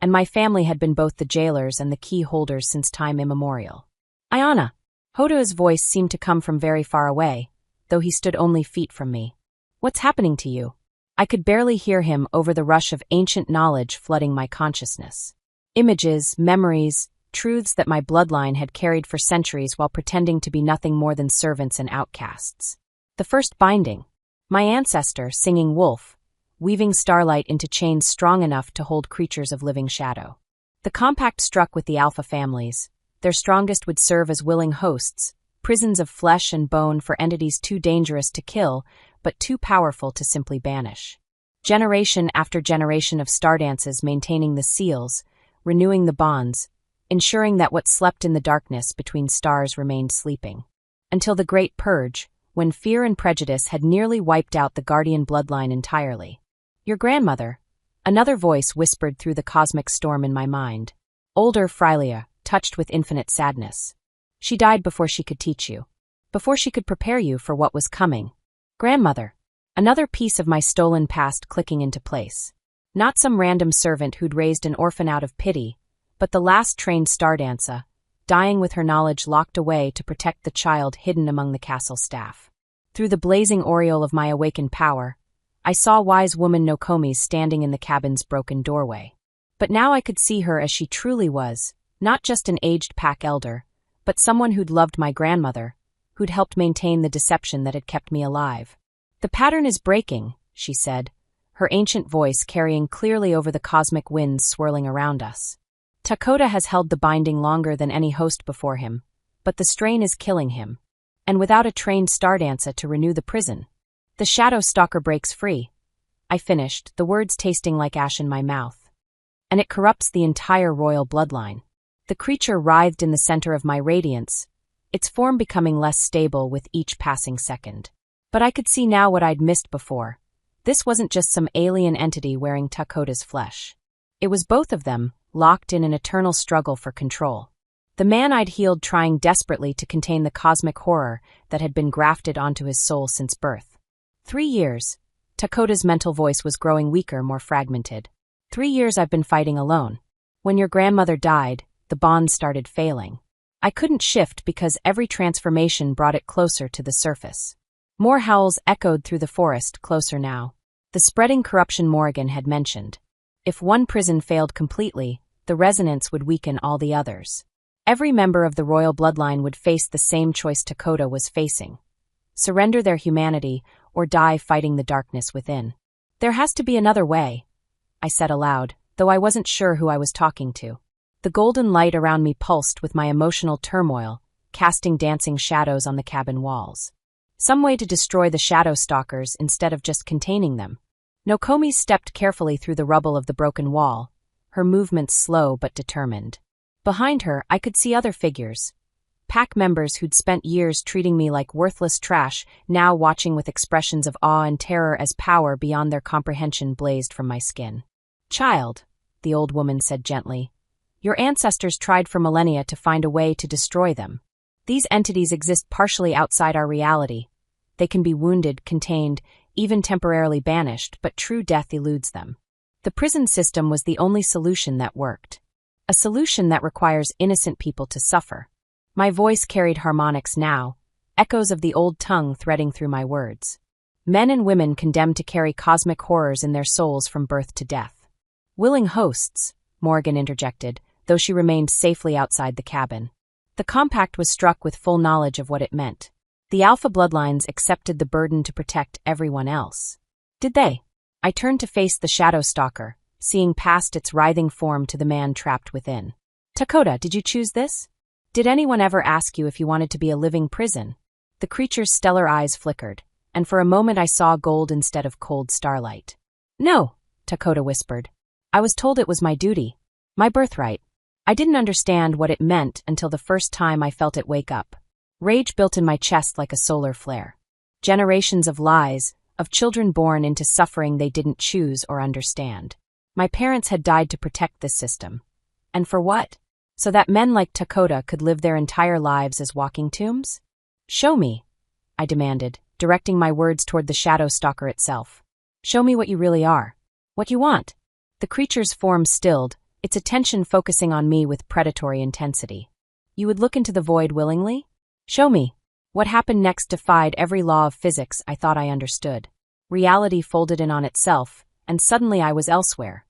and my family had been both the jailers and the key holders since time immemorial. Ayana. Hoda's voice seemed to come from very far away, though he stood only feet from me. What's happening to you? I could barely hear him over the rush of ancient knowledge flooding my consciousness. Images, memories, truths that my bloodline had carried for centuries while pretending to be nothing more than servants and outcasts. The first binding. My ancestor, singing wolf, weaving starlight into chains strong enough to hold creatures of living shadow. The compact struck with the alpha families. Their strongest would serve as willing hosts, prisons of flesh and bone for entities too dangerous to kill, but too powerful to simply banish. Generation after generation of stardances maintaining the seals, renewing the bonds, ensuring that what slept in the darkness between stars remained sleeping. Until the Great Purge, when fear and prejudice had nearly wiped out the guardian bloodline entirely. Your grandmother, another voice whispered through the cosmic storm in my mind. Older Phrylia, touched with infinite sadness. She died before she could teach you. Before she could prepare you for what was coming. Grandmother, another piece of my stolen past clicking into place. Not some random servant who'd raised an orphan out of pity, but the last trained star dancer, dying with her knowledge locked away to protect the child hidden among the castle staff. Through the blazing aureole of my awakened power, I saw wise woman Nokomi standing in the cabin's broken doorway. But now I could see her as she truly was, not just an aged pack elder, but someone who'd loved my grandmother, who'd helped maintain the deception that had kept me alive. The pattern is breaking, she said, her ancient voice carrying clearly over the cosmic winds swirling around us. Takoda has held the binding longer than any host before him, but the strain is killing him. And without a trained star dancer to renew the prison, the shadow stalker breaks free. I finished, the words tasting like ash in my mouth. And it corrupts the entire royal bloodline. The creature writhed in the center of my radiance, its form becoming less stable with each passing second. But I could see now what I'd missed before. This wasn't just some alien entity wearing Takoda's flesh. It was both of them, locked in an eternal struggle for control. The man I'd healed trying desperately to contain the cosmic horror that had been grafted onto his soul since birth. 3 years. Takoda's mental voice was growing weaker, more fragmented. 3 years I've been fighting alone. When your grandmother died, the bond started failing. I couldn't shift because every transformation brought it closer to the surface. More howls echoed through the forest, closer now. The spreading corruption Morrigan had mentioned. If one prison failed completely, the resonance would weaken all the others. Every member of the royal bloodline would face the same choice Takoda was facing. Surrender their humanity or die fighting the darkness within. There has to be another way, I said aloud, though I wasn't sure who I was talking to. The golden light around me pulsed with my emotional turmoil, casting dancing shadows on the cabin walls. Some way to destroy the shadow stalkers instead of just containing them. Nokomi stepped carefully through the rubble of the broken wall, her movements slow but determined. Behind her, I could see other figures. Pack members who'd spent years treating me like worthless trash, now watching with expressions of awe and terror as power beyond their comprehension blazed from my skin. Child, the old woman said gently, your ancestors tried for millennia to find a way to destroy them. These entities exist partially outside our reality. They can be wounded, contained, even temporarily banished, but true death eludes them. The prison system was the only solution that worked. A solution that requires innocent people to suffer. My voice carried harmonics now, echoes of the old tongue threading through my words. Men and women condemned to carry cosmic horrors in their souls from birth to death. Willing hosts, Morgan interjected, though she remained safely outside the cabin. The compact was struck with full knowledge of what it meant. The Alpha bloodlines accepted the burden to protect everyone else. Did they? I turned to face the shadow stalker, seeing past its writhing form to the man trapped within. Takoda, did you choose this? Did anyone ever ask you if you wanted to be a living prison? The creature's stellar eyes flickered, and for a moment I saw gold instead of cold starlight. No, Takoda whispered. I was told it was my duty, my birthright. I didn't understand what it meant until the first time I felt it wake up. Rage built in my chest like a solar flare. Generations of lies, of children born into suffering they didn't choose or understand. My parents had died to protect this system. And for what? So that men like Takoda could live their entire lives as walking tombs? Show me, I demanded, directing my words toward the shadow stalker itself. Show me what you really are. What you want. The creature's form stilled, its attention focusing on me with predatory intensity. You would look into the void willingly? Show me. What happened next defied every law of physics I thought I understood. Reality folded in on itself, and suddenly I was elsewhere,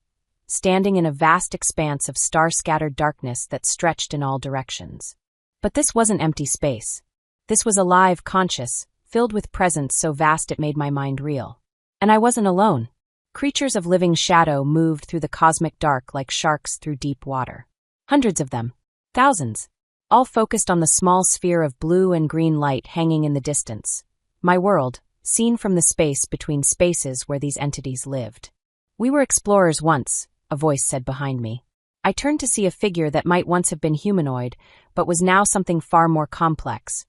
standing in a vast expanse of star-scattered darkness that stretched in all directions. But this wasn't empty space. This was alive, conscious, filled with presence so vast it made my mind reel. And I wasn't alone. Creatures of living shadow moved through the cosmic dark like sharks through deep water. Hundreds of them. Thousands. All focused on the small sphere of blue and green light hanging in the distance. My world, seen from the space between spaces where these entities lived. We were explorers once, a voice said behind me. I turned to see a figure that might once have been humanoid, but was now something far more complex.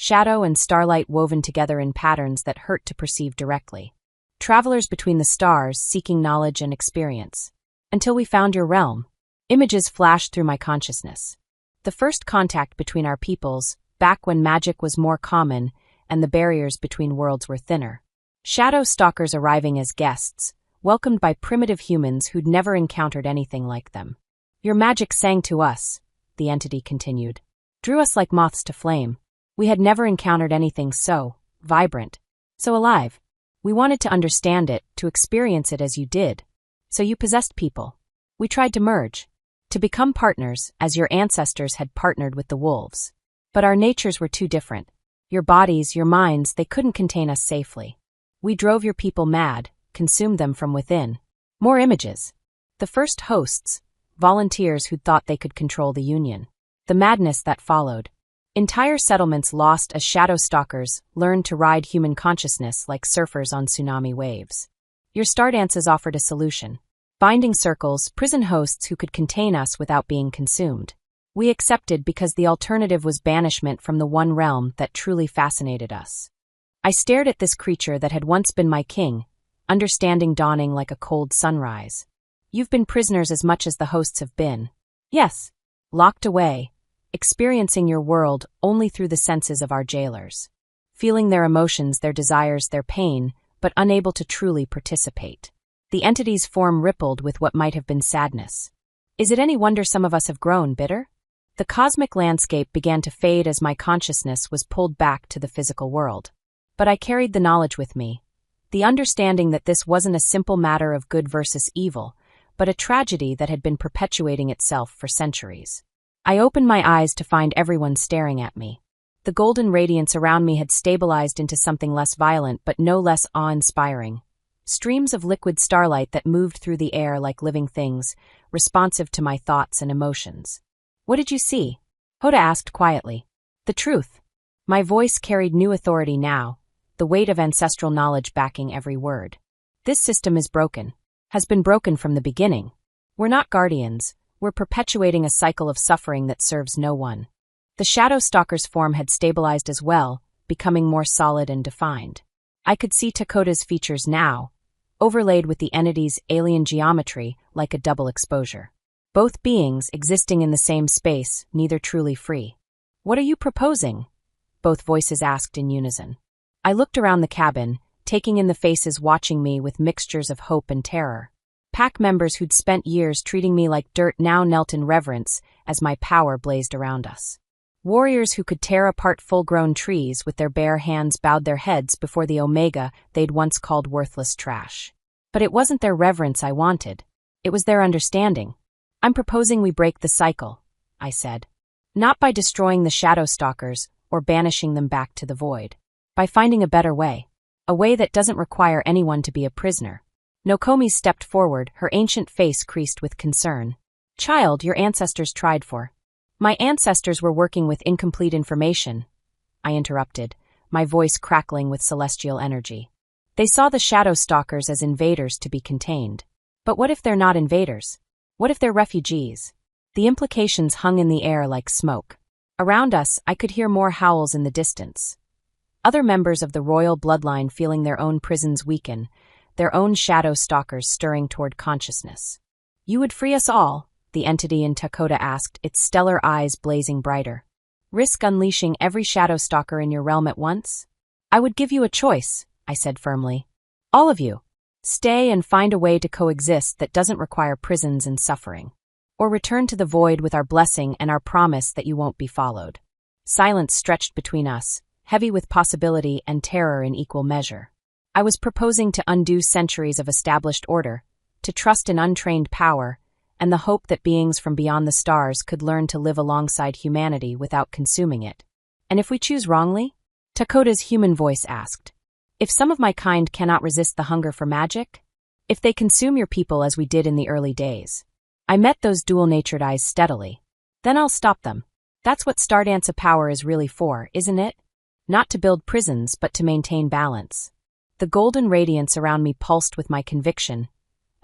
shadow and starlight woven together in patterns that hurt to perceive directly. Travelers between the stars seeking knowledge and experience. Until we found your realm. Images flashed through my consciousness. The first contact between our peoples, back when magic was more common and the barriers between worlds were thinner. Shadow stalkers arriving as guests, welcomed by primitive humans who'd never encountered anything like them. Your magic sang to us, the entity continued. Drew us like moths to flame. We had never encountered anything so vibrant, so alive. We wanted to understand it, to experience it as you did. So you possessed people. We tried to merge, to become partners, as your ancestors had partnered with the wolves. But our natures were too different. Your bodies, your minds, they couldn't contain us safely. We drove your people mad, consumed them from within. More images. The first hosts, volunteers who'd thought they could control the Union. The madness that followed. Entire settlements lost as shadow stalkers learned to ride human consciousness like surfers on tsunami waves. Your star dances offered a solution. Binding circles, prison hosts who could contain us without being consumed. We accepted because the alternative was banishment from the one realm that truly fascinated us. I stared at this creature that had once been my king, understanding dawning like a cold sunrise. You've been prisoners as much as the hosts have been. Yes. Locked away, experiencing your world only through the senses of our jailers. Feeling their emotions, their desires, their pain, but unable to truly participate. The entity's form rippled with what might have been sadness. Is it any wonder some of us have grown bitter? The cosmic landscape began to fade as my consciousness was pulled back to the physical world. But I carried the knowledge with me. The understanding that this wasn't a simple matter of good versus evil, but a tragedy that had been perpetuating itself for centuries. I opened my eyes to find everyone staring at me. The golden radiance around me had stabilized into something less violent but no less awe-inspiring. Streams of liquid starlight that moved through the air like living things, responsive to my thoughts and emotions. What did you see? Hoda asked quietly. The truth. My voice carried new authority now, the weight of ancestral knowledge backing every word. This system is broken. Has been broken from the beginning. We're not guardians. We're perpetuating a cycle of suffering that serves no one. The shadow stalker's form had stabilized as well, becoming more solid and defined. I could see Takota's features now, overlaid with the entity's alien geometry like a double exposure. Both beings existing in the same space, neither truly free. What are you proposing? Both voices asked in unison. I looked around the cabin, taking in the faces watching me with mixtures of hope and terror. Pack members who'd spent years treating me like dirt now knelt in reverence as my power blazed around us. Warriors who could tear apart full-grown trees with their bare hands bowed their heads before the Omega they'd once called worthless trash. But it wasn't their reverence I wanted. It was their understanding. I'm proposing we break the cycle, I said. Not by destroying the shadow stalkers or banishing them back to the void. By finding a better way. A way that doesn't require anyone to be a prisoner. Nokomi stepped forward, her ancient face creased with concern. Child, your ancestors tried for. My ancestors were working with incomplete information, I interrupted, my voice crackling with celestial energy. They saw the shadow stalkers as invaders to be contained. But what if they're not invaders? What if they're refugees? The implications hung in the air like smoke. Around us, I could hear more howls in the distance. Other members of the royal bloodline feeling their own prisons weaken, their own shadow stalkers stirring toward consciousness. You would free us all, the entity in Takota asked, its stellar eyes blazing brighter. Risk unleashing every shadow stalker in your realm at once? I would give you a choice, I said firmly. All of you. Stay and find a way to coexist that doesn't require prisons and suffering. Or return to the void with our blessing and our promise that you won't be followed. Silence stretched between us, heavy with possibility and terror in equal measure. I was proposing to undo centuries of established order, to trust in untrained power, and the hope that beings from beyond the stars could learn to live alongside humanity without consuming it. And if we choose wrongly? Takota's human voice asked. If some of my kind cannot resist the hunger for magic? If they consume your people as we did in the early days? I met those dual-natured eyes steadily. Then I'll stop them. That's what Stardance of Power is really for, isn't it? Not to build prisons, but to maintain balance. The golden radiance around me pulsed with my conviction,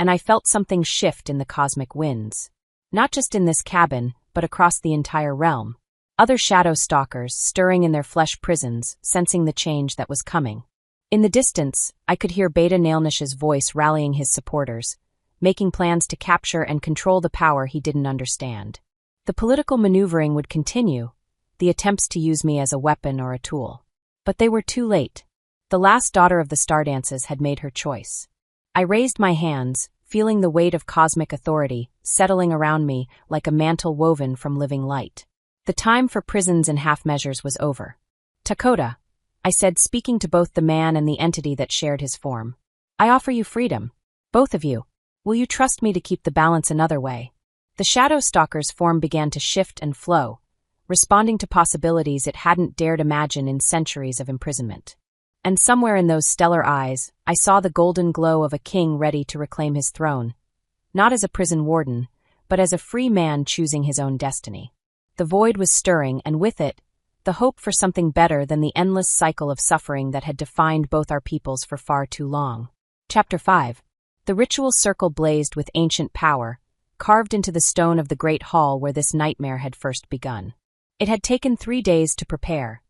and I felt something shift in the cosmic winds. Not just in this cabin, but across the entire realm. Other shadow stalkers stirring in their flesh prisons, sensing the change that was coming. In the distance, I could hear Beta Nailnish's voice rallying his supporters, making plans to capture and control the power he didn't understand. The political maneuvering would continue, the attempts to use me as a weapon or a tool. But they were too late. The last daughter of the Stardances had made her choice. I raised my hands, feeling the weight of cosmic authority settling around me like a mantle woven from living light. The time for prisons and half-measures was over. "Dakota," I said, speaking to both the man and the entity that shared his form. "I offer you freedom. Both of you. Will you trust me to keep the balance another way?" The shadow stalker's form began to shift and flow, responding to possibilities it hadn't dared imagine in centuries of imprisonment. And somewhere in those stellar eyes, I saw the golden glow of a king ready to reclaim his throne, not as a prison warden, but as a free man choosing his own destiny. The void was stirring, and with it, the hope for something better than the endless cycle of suffering that had defined both our peoples for far too long. Chapter 5. The ritual circle blazed with ancient power, carved into the stone of the great hall where this nightmare had first begun. It had taken 3 days to prepare.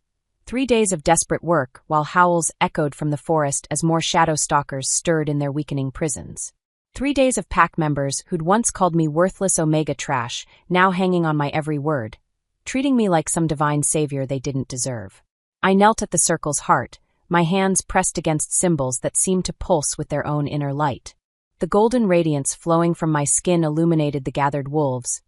3 days of desperate work, while howls echoed from the forest as more shadow stalkers stirred in their weakening prisons. 3 days of pack members who'd once called me worthless Omega trash, now hanging on my every word, treating me like some divine savior they didn't deserve. I knelt at the circle's heart, my hands pressed against symbols that seemed to pulse with their own inner light. The golden radiance flowing from my skin illuminated the gathered wolves,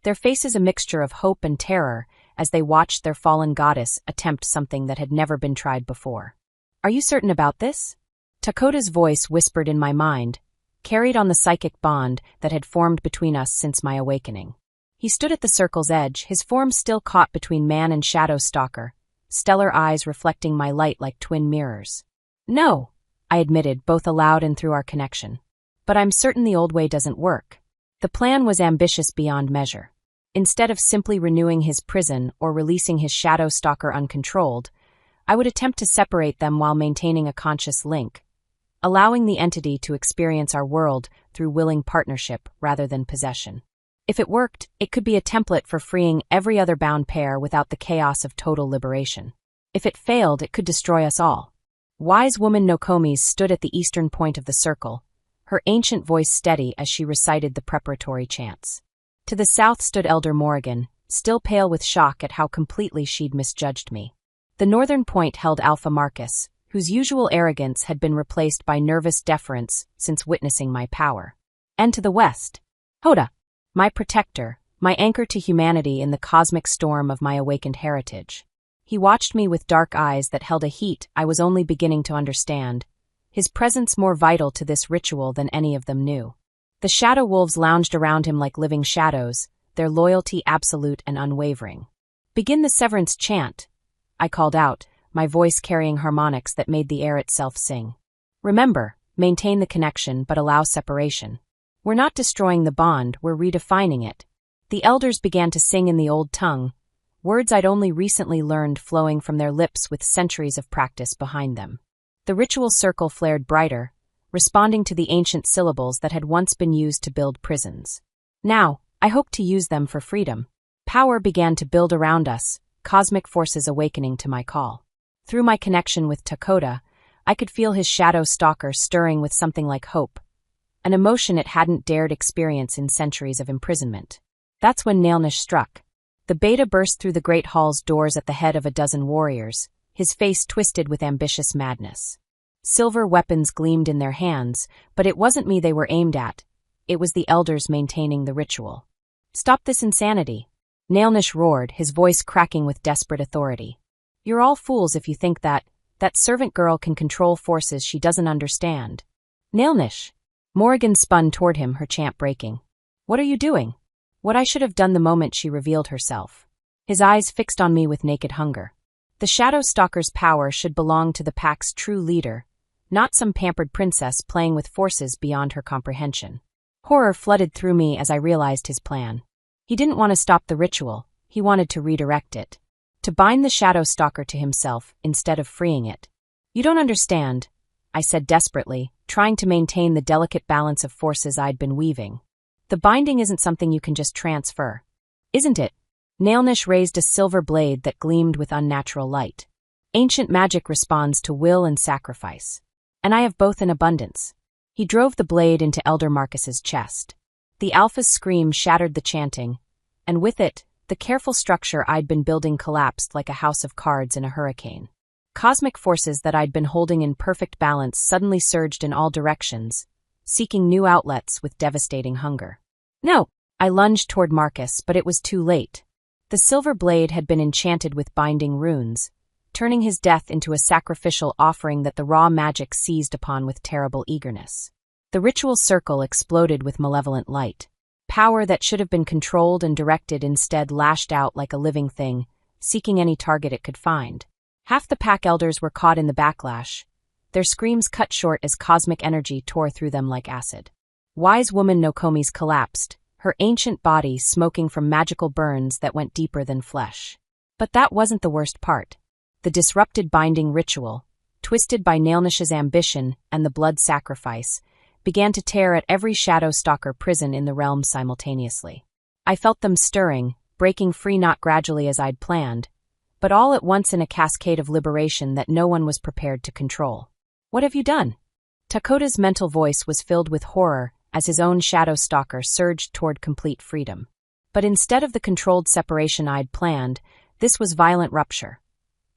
their faces a mixture of hope and terror as they watched their fallen goddess attempt something that had never been tried before. "Are you certain about this?" Dakota's voice whispered in my mind, carried on the psychic bond that had formed between us since my awakening. He stood at the circle's edge, his form still caught between man and shadow stalker, stellar eyes reflecting my light like twin mirrors. "No," I admitted, both aloud and through our connection. "But I'm certain the old way doesn't work." The plan was ambitious beyond measure. Instead of simply renewing his prison or releasing his shadow stalker uncontrolled, I would attempt to separate them while maintaining a conscious link, allowing the entity to experience our world through willing partnership rather than possession. If it worked, it could be a template for freeing every other bound pair without the chaos of total liberation. If it failed, it could destroy us all. Wise woman Nokomis stood at the eastern point of the circle, her ancient voice steady as she recited the preparatory chants. To the south stood Elder Morrigan, still pale with shock at how completely she'd misjudged me. The northern point held Alpha Marcus, whose usual arrogance had been replaced by nervous deference since witnessing my power. And to the west, Hoda, my protector, my anchor to humanity in the cosmic storm of my awakened heritage. He watched me with dark eyes that held a heat I was only beginning to understand, his presence more vital to this ritual than any of them knew. The shadow wolves lounged around him like living shadows, their loyalty absolute and unwavering. "Begin the severance chant," I called out, my voice carrying harmonics that made the air itself sing. "Remember, maintain the connection but allow separation. We're not destroying the bond, we're redefining it." The elders began to sing in the old tongue, words I'd only recently learned flowing from their lips with centuries of practice behind them. The ritual circle flared brighter, responding to the ancient syllables that had once been used to build prisons. Now, I hoped to use them for freedom. Power began to build around us, cosmic forces awakening to my call. Through my connection with Dakota, I could feel his shadow stalker stirring with something like hope, an emotion it hadn't dared experience in centuries of imprisonment. That's when Nailnish struck. The beta burst through the great hall's doors at the head of a dozen warriors, his face twisted with ambitious madness. Silver weapons gleamed in their hands, but it wasn't me they were aimed at. It was the elders maintaining the ritual. "Stop this insanity," Nailnish roared, his voice cracking with desperate authority. "You're all fools if you think that servant girl can control forces she doesn't understand." "Nailnish!" Morrigan spun toward him, her chant breaking. "What are you doing?" What I should have done the moment she revealed herself. His eyes fixed on me with naked hunger. The shadow stalker's power should belong to the pack's true leader, not some pampered princess playing with forces beyond her comprehension. Horror flooded through me as I realized his plan. He didn't want to stop the ritual, he wanted to redirect it. To bind the shadow stalker to himself instead of freeing it. "You don't understand," I said desperately, trying to maintain the delicate balance of forces I'd been weaving. "The binding isn't something you can just transfer." "Isn't it?" Nailnish raised a silver blade that gleamed with unnatural light. Ancient magic responds to will and sacrifice. And I have both in abundance. He drove the blade into Elder Marcus's chest. The Alpha's scream shattered the chanting, and with it, the careful structure I'd been building collapsed like a house of cards in a hurricane. Cosmic forces that I'd been holding in perfect balance suddenly surged in all directions, seeking new outlets with devastating hunger. No! I lunged toward Marcus, but it was too late. The silver blade had been enchanted with binding runes, turning his death into a sacrificial offering that the raw magic seized upon with terrible eagerness. The ritual circle exploded with malevolent light. Power that should have been controlled and directed instead lashed out like a living thing, seeking any target it could find. Half the pack elders were caught in the backlash, their screams cut short as cosmic energy tore through them like acid. Wise woman Nokomi's collapsed, her ancient body smoking from magical burns that went deeper than flesh. But that wasn't the worst part. The disrupted binding ritual, twisted by Nailnish's ambition and the blood sacrifice, began to tear at every shadow stalker prison in the realm simultaneously. I felt them stirring, breaking free not gradually as I'd planned, but all at once in a cascade of liberation that no one was prepared to control. What have you done? Takota's mental voice was filled with horror as his own shadow stalker surged toward complete freedom. But instead of the controlled separation I'd planned, this was violent rupture.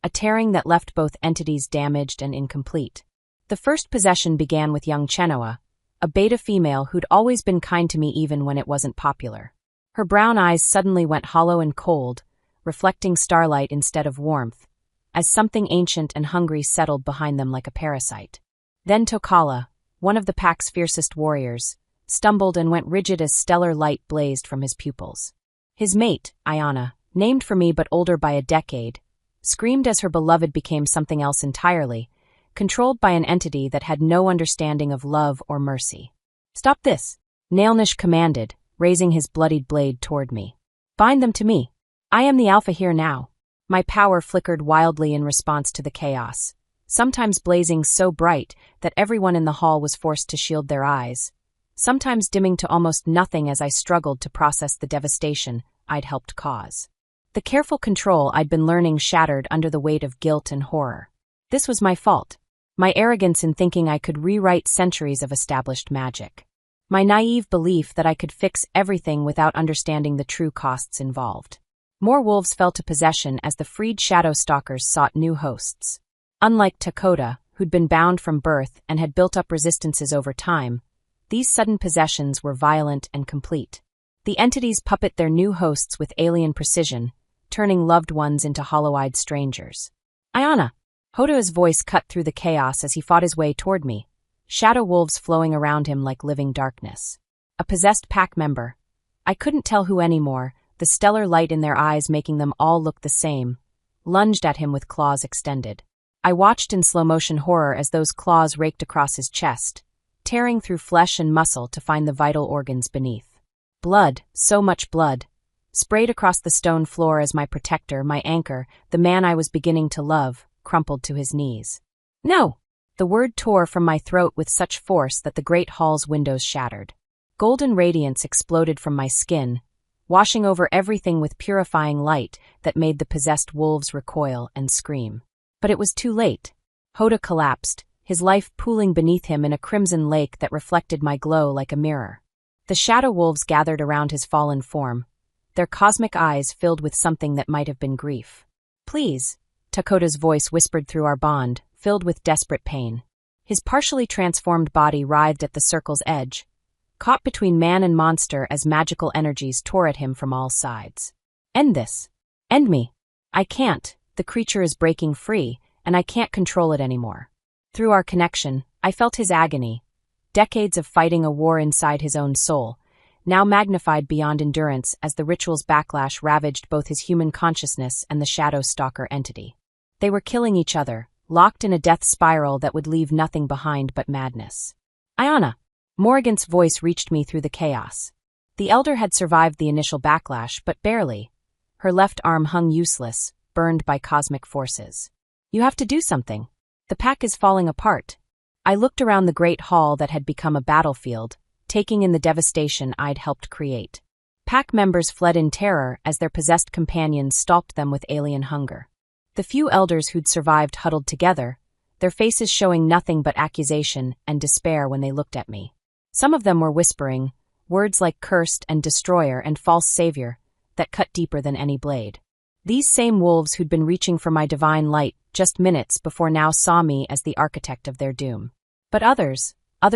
A tearing that left both entities damaged and incomplete. The first possession began with young Chenoa, a beta female who'd always been kind to me even when it wasn't popular. Her brown eyes suddenly went hollow and cold, reflecting starlight instead of warmth, as something ancient and hungry settled behind them like a parasite. Then Tokala, one of the pack's fiercest warriors, stumbled and went rigid as stellar light blazed from his pupils. His mate, Ayana, named for me but older by a decade, screamed as her beloved became something else entirely, controlled by an entity that had no understanding of love or mercy. "Stop this," Nailnish commanded, raising his bloodied blade toward me. "Bind them to me. I am the Alpha here now." My power flickered wildly in response to the chaos, sometimes blazing so bright that everyone in the hall was forced to shield their eyes, sometimes dimming to almost nothing as I struggled to process the devastation I'd helped cause. The careful control I'd been learning shattered under the weight of guilt and horror. This was my fault. My arrogance in thinking I could rewrite centuries of established magic. My naive belief that I could fix everything without understanding the true costs involved. More wolves fell to possession as the freed shadow stalkers sought new hosts. Unlike Takota, who'd been bound from birth and had built up resistances over time, these sudden possessions were violent and complete. The entities puppet their new hosts with alien precision, turning loved ones into hollow-eyed strangers. "Ayana!" Hodo's voice cut through the chaos as he fought his way toward me, shadow wolves flowing around him like living darkness. A possessed pack member. I couldn't tell who anymore, the stellar light in their eyes making them all look the same, lunged at him with claws extended. I watched in slow-motion horror as those claws raked across his chest, tearing through flesh and muscle to find the vital organs beneath. Blood, so much blood, sprayed across the stone floor as my protector, my anchor, the man I was beginning to love, crumpled to his knees. "No!" The word tore from my throat with such force that the great hall's windows shattered. Golden radiance exploded from my skin, washing over everything with purifying light that made the possessed wolves recoil and scream. But it was too late. Hoda collapsed, his life pooling beneath him in a crimson lake that reflected my glow like a mirror. The shadow wolves gathered around his fallen form, their cosmic eyes filled with something that might have been grief. "Please," Takota's voice whispered through our bond, filled with desperate pain. His partially transformed body writhed at the circle's edge, caught between man and monster as magical energies tore at him from all sides. "End this. End me. I can't. The creature is breaking free, and I can't control it anymore." Through our connection, I felt his agony, decades of fighting a war inside his own soul, now magnified beyond endurance as the ritual's backlash ravaged both his human consciousness and the shadow stalker entity. They were killing each other, locked in a death spiral that would leave nothing behind but madness. "Ayana!" Morrigan's voice reached me through the chaos. The elder had survived the initial backlash, but barely. Her left arm hung useless, burned by cosmic forces. "You have to do something. The pack is falling apart." I looked around the great hall that had become a battlefield, taking in the devastation I'd helped create. Pack members fled in terror as their possessed companions stalked them with alien hunger. The few elders who'd survived huddled together, their faces showing nothing but accusation and despair when they looked at me. Some of them were whispering, words like cursed and destroyer and false savior, that cut deeper than any blade. These same wolves who'd been reaching for my divine light just minutes before now saw me as the architect of their doom. But others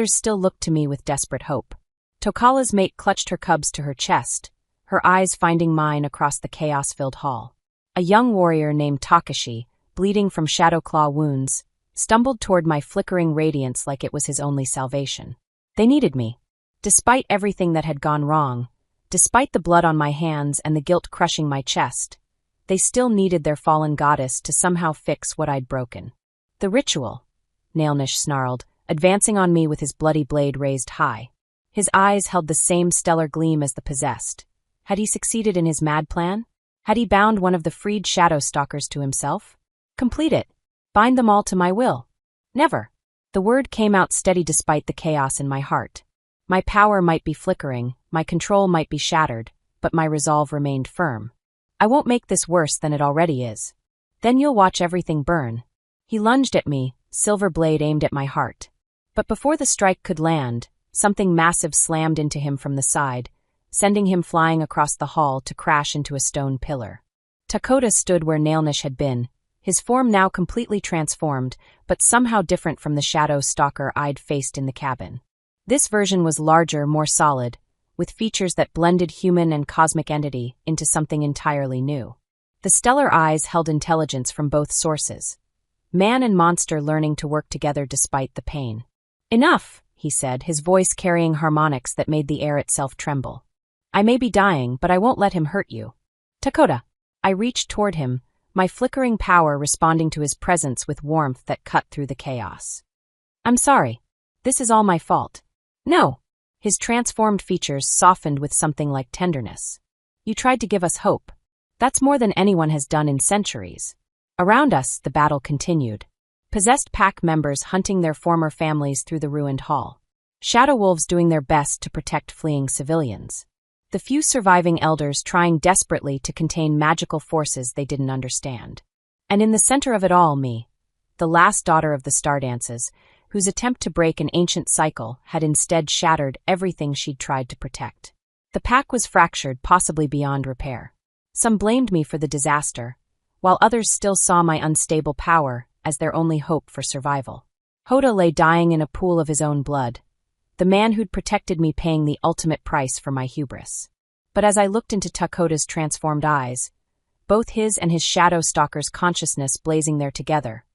still looked to me with desperate hope. Tokala's mate clutched her cubs to her chest, her eyes finding mine across the chaos-filled hall. A young warrior named Takashi, bleeding from shadow claw wounds, stumbled toward my flickering radiance like it was his only salvation. They needed me. Despite everything that had gone wrong, despite the blood on my hands and the guilt crushing my chest, they still needed their fallen goddess to somehow fix what I'd broken. The ritual, Nailnish snarled, advancing on me with his bloody blade raised high. His eyes held the same stellar gleam as the possessed. Had he succeeded in his mad plan? Had he bound one of the freed shadow stalkers to himself? Complete it. Bind them all to my will. Never. The word came out steady despite the chaos in my heart. My power might be flickering, my control might be shattered, but my resolve remained firm. I won't make this worse than it already is. Then you'll watch everything burn. He lunged at me, silver blade aimed at my heart. But before the strike could land, something massive slammed into him from the side, sending him flying across the hall to crash into a stone pillar. Takoda stood where Nailnish had been, his form now completely transformed, but somehow different from the shadow stalker I'd faced in the cabin. This version was larger, more solid, with features that blended human and cosmic entity into something entirely new. The stellar eyes held intelligence from both sources. Man and monster learning to work together despite the pain. Enough, he said, his voice carrying harmonics that made the air itself tremble. I may be dying, but I won't let him hurt you. Takoda. I reached toward him, my flickering power responding to his presence with warmth that cut through the chaos. I'm sorry. This is all my fault. No. His transformed features softened with something like tenderness. You tried to give us hope. That's more than anyone has done in centuries. Around us, the battle continued. Possessed pack members hunting their former families through the ruined hall. Shadow wolves doing their best to protect fleeing civilians. The few surviving elders trying desperately to contain magical forces they didn't understand. And in the center of it all, me, the last daughter of the star dances, whose attempt to break an ancient cycle had instead shattered everything she'd tried to protect. The pack was fractured, possibly beyond repair. Some blamed me for the disaster, while others still saw my unstable power as their only hope for survival. Hoda lay dying in a pool of his own blood, the man who'd protected me paying the ultimate price for my hubris. But as I looked into Takoda's transformed eyes, both his and his shadow stalker's consciousness blazing there together,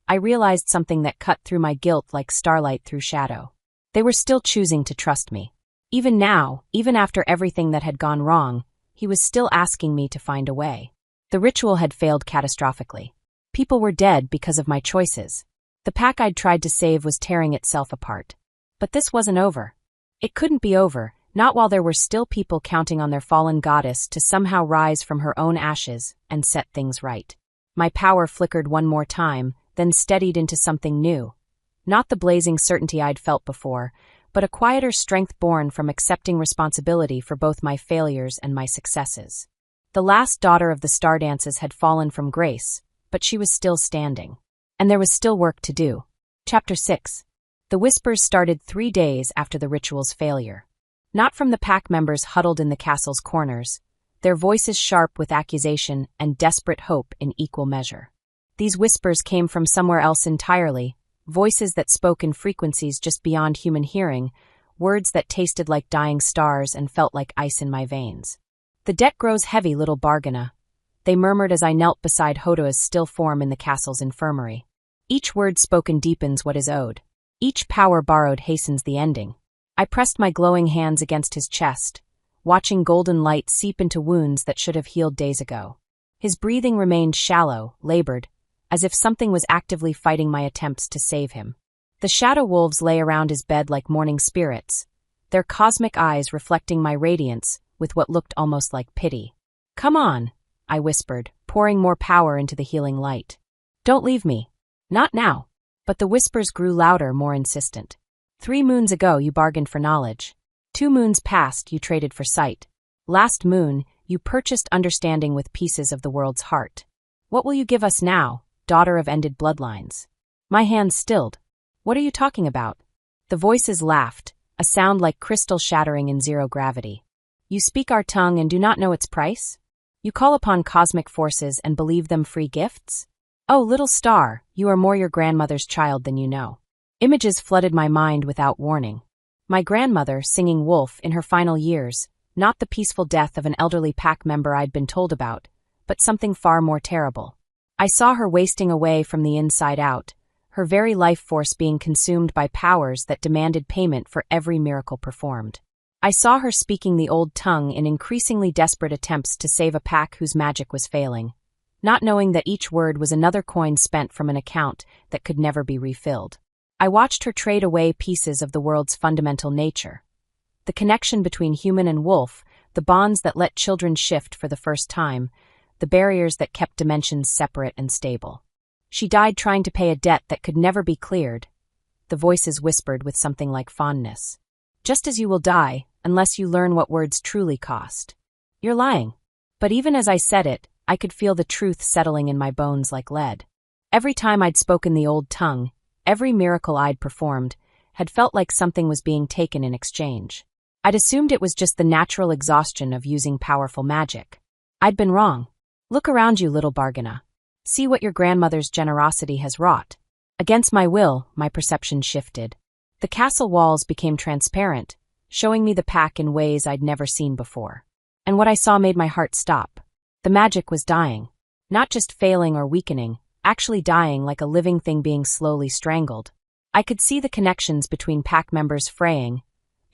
I realized something that cut through my guilt like starlight through shadow. They were still choosing to trust me. Even now, even after everything that had gone wrong, he was still asking me to find a way. The ritual had failed catastrophically. People were dead because of my choices. The pack I'd tried to save was tearing itself apart. But this wasn't over. It couldn't be over, not while there were still people counting on their fallen goddess to somehow rise from her own ashes and set things right. My power flickered one more time, then steadied into something new. Not the blazing certainty I'd felt before, but a quieter strength born from accepting responsibility for both my failures and my successes. The last daughter of the star dances had fallen from grace, but she was still standing. And there was still work to do. Chapter 6. The whispers started 3 days after the ritual's failure. Not from the pack members huddled in the castle's corners, their voices sharp with accusation and desperate hope in equal measure. These whispers came from somewhere else entirely, voices that spoke in frequencies just beyond human hearing, words that tasted like dying stars and felt like ice in my veins. The debt grows heavy, little Bargana, they murmured as I knelt beside Hodoa's still form in the castle's infirmary. Each word spoken deepens what is owed. Each power borrowed hastens the ending. I pressed my glowing hands against his chest, watching golden light seep into wounds that should have healed days ago. His breathing remained shallow, labored, as if something was actively fighting my attempts to save him. The shadow wolves lay around his bed like mourning spirits, their cosmic eyes reflecting my radiance with what looked almost like pity. Come on, I whispered, pouring more power into the healing light. Don't leave me. Not now. But the whispers grew louder, more insistent. 3 moons ago you bargained for knowledge. 2 moons past you traded for sight. Last moon, you purchased understanding with pieces of the world's heart. What will you give us now, daughter of ended bloodlines? My hands stilled. What are you talking about? The voices laughed, a sound like crystal shattering in zero gravity. You speak our tongue and do not know its price? You call upon cosmic forces and believe them free gifts? Oh, little star, you are more your grandmother's child than you know. Images flooded my mind without warning. My grandmother singing Wolf in her final years, not the peaceful death of an elderly pack member I'd been told about, but something far more terrible. I saw her wasting away from the inside out, her very life force being consumed by powers that demanded payment for every miracle performed. I saw her speaking the old tongue in increasingly desperate attempts to save a pack whose magic was failing, not knowing that each word was another coin spent from an account that could never be refilled. I watched her trade away pieces of the world's fundamental nature. The connection between human and wolf, the bonds that let children shift for the first time, the barriers that kept dimensions separate and stable. She died trying to pay a debt that could never be cleared. The voices whispered with something like fondness. Just as you will die, unless you learn what words truly cost. You're lying. But even as I said it, I could feel the truth settling in my bones like lead. Every time I'd spoken the old tongue, every miracle I'd performed, had felt like something was being taken in exchange. I'd assumed it was just the natural exhaustion of using powerful magic. I'd been wrong. Look around you, little Bargana. See what your grandmother's generosity has wrought. Against my will, my perception shifted. The castle walls became transparent, showing me the pack in ways I'd never seen before. And what I saw made my heart stop. The magic was dying. Not just failing or weakening, actually dying like a living thing being slowly strangled. I could see the connections between pack members fraying,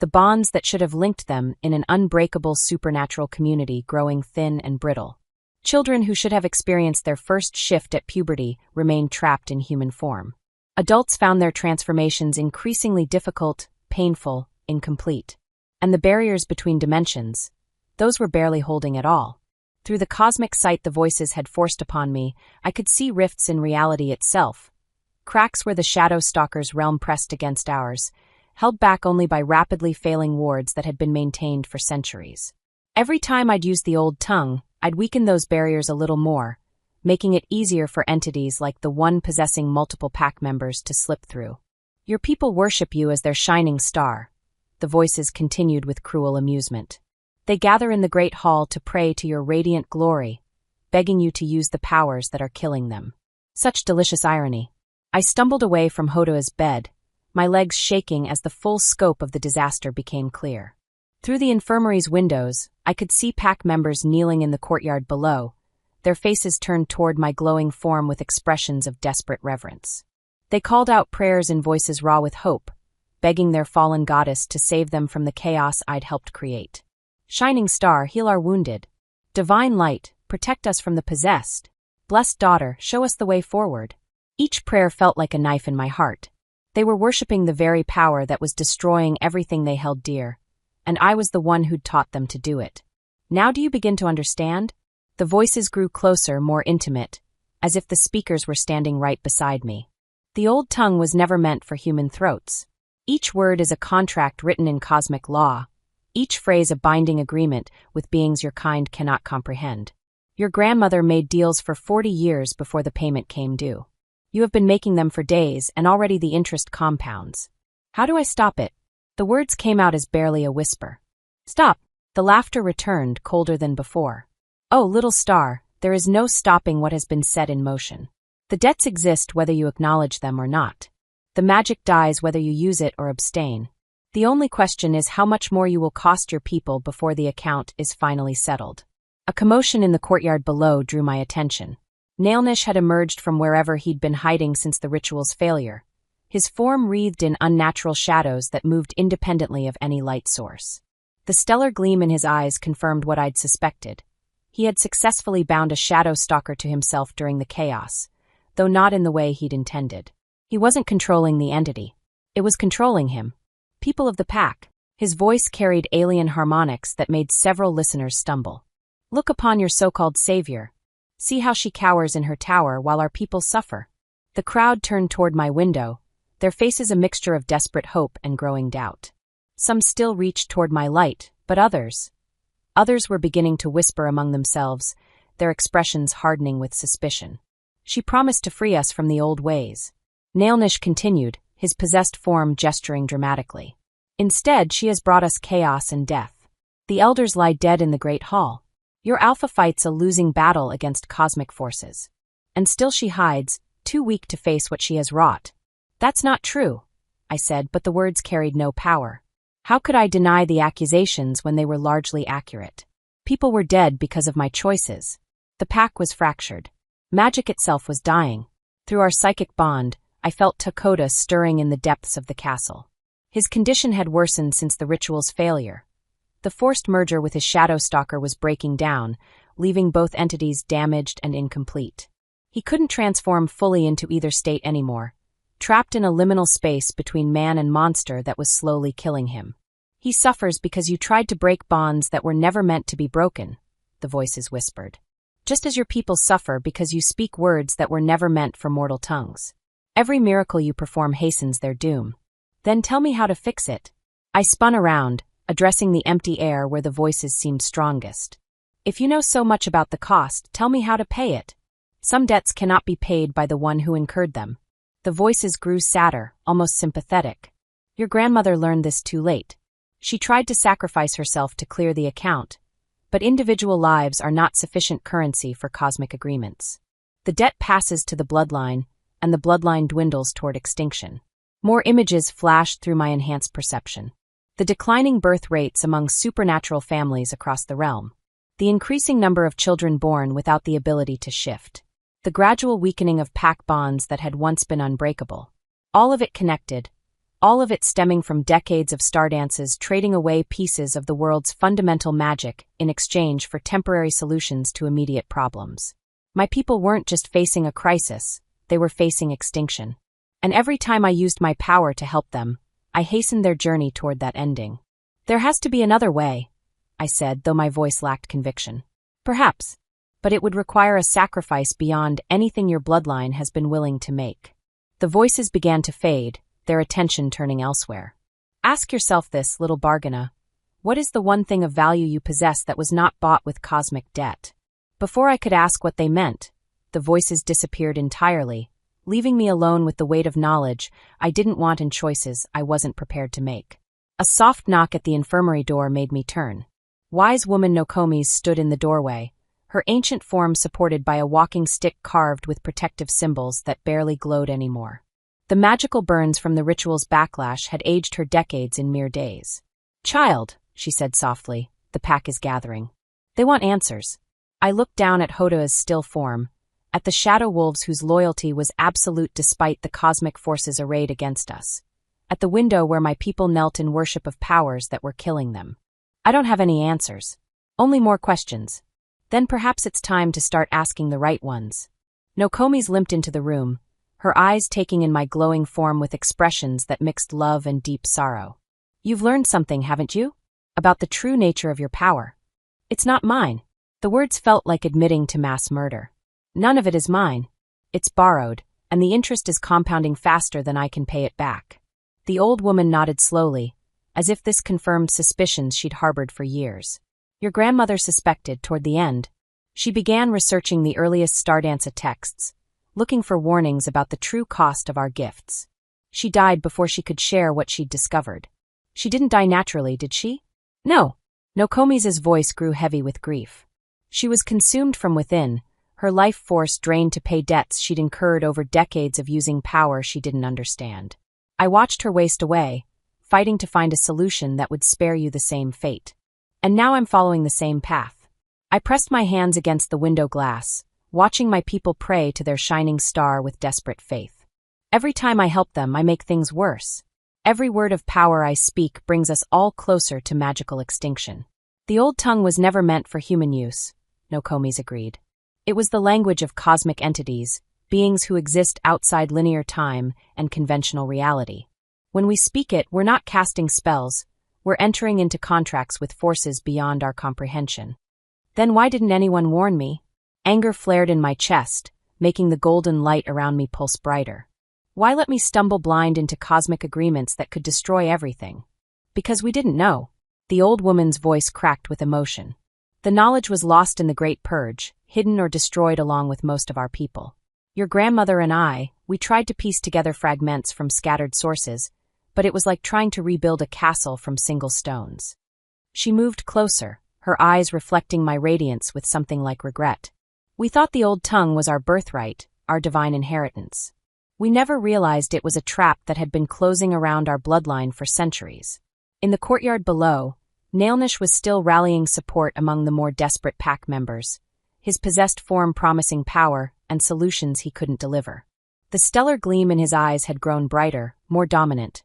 the bonds that should have linked them in an unbreakable supernatural community growing thin and brittle. Children who should have experienced their first shift at puberty remained trapped in human form. Adults found their transformations increasingly difficult, painful, incomplete. And the barriers between dimensions, those were barely holding at all. Through the cosmic sight the voices had forced upon me, I could see rifts in reality itself. Cracks where the Shadow Stalker's realm pressed against ours, held back only by rapidly failing wards that had been maintained for centuries. Every time I'd use the old tongue, I'd weaken those barriers a little more, making it easier for entities like the one possessing multiple pack members to slip through. Your people worship you as their shining star, the voices continued with cruel amusement. They gather in the great hall to pray to your radiant glory, begging you to use the powers that are killing them. Such delicious irony. I stumbled away from Hodoa's bed, my legs shaking as the full scope of the disaster became clear. Through the infirmary's windows, I could see pack members kneeling in the courtyard below, their faces turned toward my glowing form with expressions of desperate reverence. They called out prayers in voices raw with hope, begging their fallen goddess to save them from the chaos I'd helped create. Shining star, heal our wounded. Divine light, protect us from the possessed. Blessed daughter, show us the way forward. Each prayer felt like a knife in my heart. They were worshipping the very power that was destroying everything they held dear, and I was the one who'd taught them to do it. Now do you begin to understand? The voices grew closer, more intimate, as if the speakers were standing right beside me. The old tongue was never meant for human throats. Each word is a contract written in cosmic law, each phrase a binding agreement with beings your kind cannot comprehend. Your grandmother made deals for 40 years before the payment came due. You have been making them for days, and already the interest compounds. How do I stop it? The words came out as barely a whisper. Stop! The laughter returned, colder than before. Oh, little star, there is no stopping what has been set in motion. The debts exist whether you acknowledge them or not. The magic dies whether you use it or abstain. The only question is how much more you will cost your people before the account is finally settled. A commotion in the courtyard below drew my attention. Nailnish had emerged from wherever he'd been hiding since the ritual's failure, his form wreathed in unnatural shadows that moved independently of any light source. The stellar gleam in his eyes confirmed what I'd suspected. He had successfully bound a shadow stalker to himself during the chaos, though not in the way he'd intended. He wasn't controlling the entity. It was controlling him. People of the pack. His voice carried alien harmonics that made several listeners stumble. Look upon your so-called savior. See how she cowers in her tower while our people suffer. The crowd turned toward my window, their faces a mixture of desperate hope and growing doubt. Some still reached toward my light, but others, Others were beginning to whisper among themselves, their expressions hardening with suspicion. She promised to free us from the old ways. Nailnish continued, his possessed form gesturing dramatically. Instead, she has brought us chaos and death. The elders lie dead in the Great Hall. Your alpha fights a losing battle against cosmic forces. And still she hides, too weak to face what she has wrought. That's not true, I said, but the words carried no power. How could I deny the accusations when they were largely accurate? People were dead because of my choices. The pack was fractured. Magic itself was dying. Through our psychic bond, I felt Takoda stirring in the depths of the castle. His condition had worsened since the ritual's failure. The forced merger with his shadow stalker was breaking down, leaving both entities damaged and incomplete. He couldn't transform fully into either state anymore, trapped in a liminal space between man and monster that was slowly killing him. He suffers because you tried to break bonds that were never meant to be broken, the voices whispered. Just as your people suffer because you speak words that were never meant for mortal tongues. Every miracle you perform hastens their doom. Then tell me how to fix it. I spun around, addressing the empty air where the voices seemed strongest. If you know so much about the cost, tell me how to pay it. Some debts cannot be paid by the one who incurred them. The voices grew sadder, almost sympathetic. Your grandmother learned this too late. She tried to sacrifice herself to clear the account, but individual lives are not sufficient currency for cosmic agreements. The debt passes to the bloodline, and the bloodline dwindles toward extinction. More images flashed through my enhanced perception. The declining birth rates among supernatural families across the realm. The increasing number of children born without the ability to shift. The gradual weakening of pack bonds that had once been unbreakable. All of it connected, all of it stemming from decades of stardances trading away pieces of the world's fundamental magic in exchange for temporary solutions to immediate problems. My people weren't just facing a crisis, they were facing extinction. And every time I used my power to help them, I hastened their journey toward that ending. There has to be another way, I said, though my voice lacked conviction. Perhaps. But it would require a sacrifice beyond anything your bloodline has been willing to make. The voices began to fade, their attention turning elsewhere. Ask yourself this, little Bargana. What is the one thing of value you possess that was not bought with cosmic debt? Before I could ask what they meant, the voices disappeared entirely, leaving me alone with the weight of knowledge I didn't want and choices I wasn't prepared to make. A soft knock at the infirmary door made me turn. Wise woman Nokomis stood in the doorway, her ancient form supported by a walking stick carved with protective symbols that barely glowed anymore. The magical burns from the ritual's backlash had aged her decades in mere days. Child, she said softly, the pack is gathering. They want answers. I looked down at Hoda's still form, at the shadow wolves whose loyalty was absolute despite the cosmic forces arrayed against us, at the window where my people knelt in worship of powers that were killing them. I don't have any answers. Only more questions. Then perhaps it's time to start asking the right ones. Nokomis limped into the room, her eyes taking in my glowing form with expressions that mixed love and deep sorrow. You've learned something, haven't you? About the true nature of your power. It's not mine. The words felt like admitting to mass murder. None of it is mine. It's borrowed, and the interest is compounding faster than I can pay it back. The old woman nodded slowly, as if this confirmed suspicions she'd harbored for years. Your grandmother suspected toward the end. She began researching the earliest Stardancer texts, looking for warnings about the true cost of our gifts. She died before she could share what she'd discovered. She didn't die naturally, did she? No. Nokomis' voice grew heavy with grief. She was consumed from within, her life force drained to pay debts she'd incurred over decades of using power she didn't understand. I watched her waste away, fighting to find a solution that would spare you the same fate. And now I'm following the same path. I pressed my hands against the window glass, watching my people pray to their shining star with desperate faith. Every time I help them, I make things worse. Every word of power I speak brings us all closer to magical extinction. The old tongue was never meant for human use, Nokomis agreed. It was the language of cosmic entities, beings who exist outside linear time and conventional reality. When we speak it, we're not casting spells, we're entering into contracts with forces beyond our comprehension. Then why didn't anyone warn me? Anger flared in my chest, making the golden light around me pulse brighter. Why let me stumble blind into cosmic agreements that could destroy everything? Because we didn't know. The old woman's voice cracked with emotion. The knowledge was lost in the Great Purge, hidden or destroyed along with most of our people. Your grandmother and I, we tried to piece together fragments from scattered sources, but it was like trying to rebuild a castle from single stones. She moved closer, her eyes reflecting my radiance with something like regret. We thought the old tongue was our birthright, our divine inheritance. We never realized it was a trap that had been closing around our bloodline for centuries. In the courtyard below, Nailnish was still rallying support among the more desperate pack members, his possessed form promising power and solutions he couldn't deliver. The stellar gleam in his eyes had grown brighter, more dominant.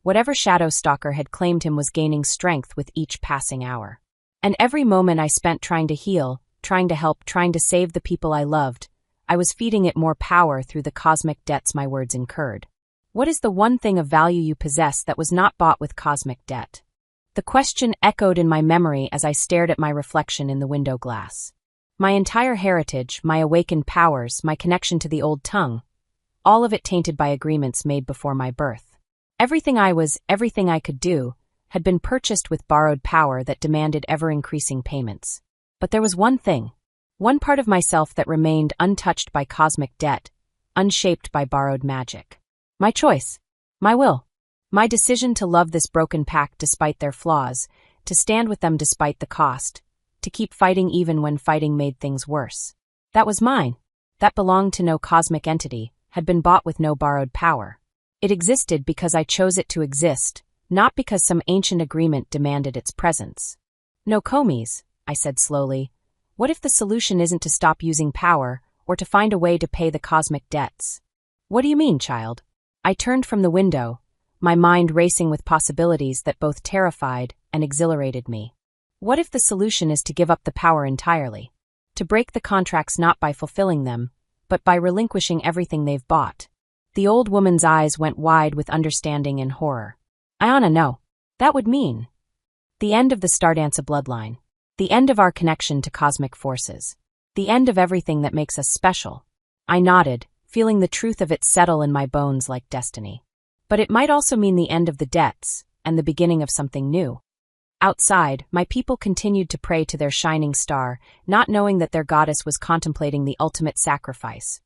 Whatever shadow stalker had claimed him was gaining strength with each passing hour. And every moment I spent trying to heal, trying to help, trying to save the people I loved, I was feeding it more power through the cosmic debts my words incurred. What is the one thing of value you possess that was not bought with cosmic debt? The question echoed in my memory as I stared at my reflection in the window glass. My entire heritage, my awakened powers, my connection to the old tongue, all of it tainted by agreements made before my birth. Everything I was, everything I could do, had been purchased with borrowed power that demanded ever-increasing payments. But there was one thing, one part of myself that remained untouched by cosmic debt, unshaped by borrowed magic. My choice, my will. My decision to love this broken pack despite their flaws, to stand with them despite the cost, to keep fighting even when fighting made things worse. That was mine. That belonged to no cosmic entity, had been bought with no borrowed power. It existed because I chose it to exist, not because some ancient agreement demanded its presence. No Komis, I said slowly. What if the solution isn't to stop using power, or to find a way to pay the cosmic debts? What do you mean, child? I turned from the window, my mind racing with possibilities that both terrified and exhilarated me. What if the solution is to give up the power entirely? To break the contracts not by fulfilling them, but by relinquishing everything they've bought? The old woman's eyes went wide with understanding and horror. Ayana, no. That would mean the end of the Stardancer bloodline. The end of our connection to cosmic forces. The end of everything that makes us special. I nodded, feeling the truth of it settle in my bones like destiny. But it might also mean the end of the debts, and the beginning of something new. Outside, my people continued to pray to their shining star, not knowing that their goddess was contemplating the ultimate sacrifice.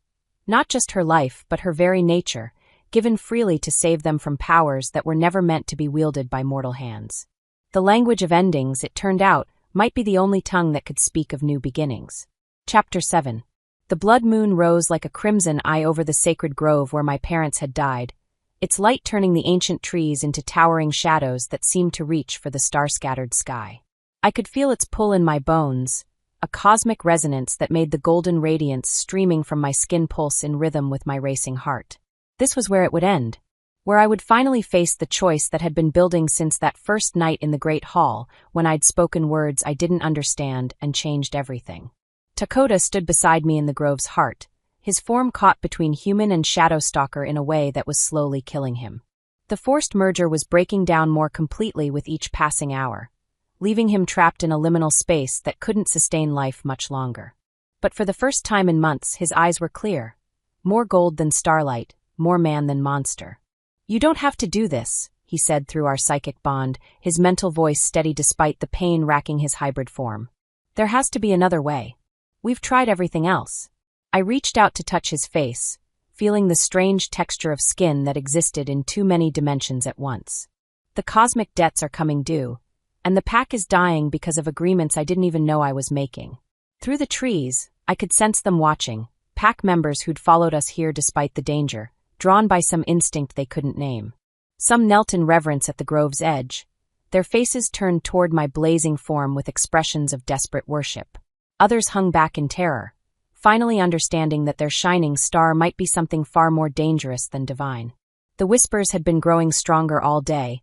Not just her life, but her very nature, given freely to save them from powers that were never meant to be wielded by mortal hands. The language of endings, it turned out, might be the only tongue that could speak of new beginnings. Chapter 7. The blood moon rose like a crimson eye over the sacred grove where my parents had died, its light turning the ancient trees into towering shadows that seemed to reach for the star-scattered sky. I could feel its pull in my bones, a cosmic resonance that made the golden radiance streaming from my skin pulse in rhythm with my racing heart. This was where it would end, where I would finally face the choice that had been building since that first night in the Great Hall, when I'd spoken words I didn't understand and changed everything. Dakota stood beside me in the grove's heart, his form caught between human and shadow stalker in a way that was slowly killing him. The forced merger was breaking down more completely with each passing hour, leaving him trapped in a liminal space that couldn't sustain life much longer. But for the first time in months, his eyes were clear. More gold than starlight, more man than monster. You don't have to do this, he said through our psychic bond, his mental voice steady despite the pain racking his hybrid form. There has to be another way. We've tried everything else. I reached out to touch his face, feeling the strange texture of skin that existed in too many dimensions at once. The cosmic debts are coming due, and the pack is dying because of agreements I didn't even know I was making. Through the trees, I could sense them watching, pack members who'd followed us here despite the danger, drawn by some instinct they couldn't name. Some knelt in reverence at the grove's edge, their faces turned toward my blazing form with expressions of desperate worship. Others hung back in terror, finally understanding that their shining star might be something far more dangerous than divine. The whispers had been growing stronger all day,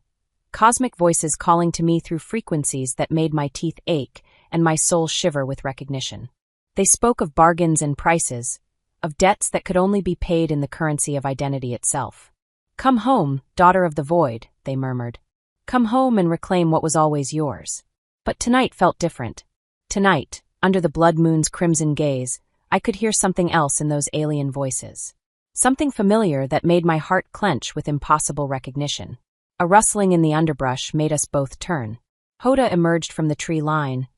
cosmic voices calling to me through frequencies that made my teeth ache and my soul shiver with recognition. They spoke of bargains and prices, of debts that could only be paid in the currency of identity itself. Come home, daughter of the void, they murmured. Come home and reclaim what was always yours. But tonight felt different. Tonight, under the blood moon's crimson gaze, I could hear something else in those alien voices. Something familiar that made my heart clench with impossible recognition. A rustling in the underbrush made us both turn. Hoda emerged from the tree line,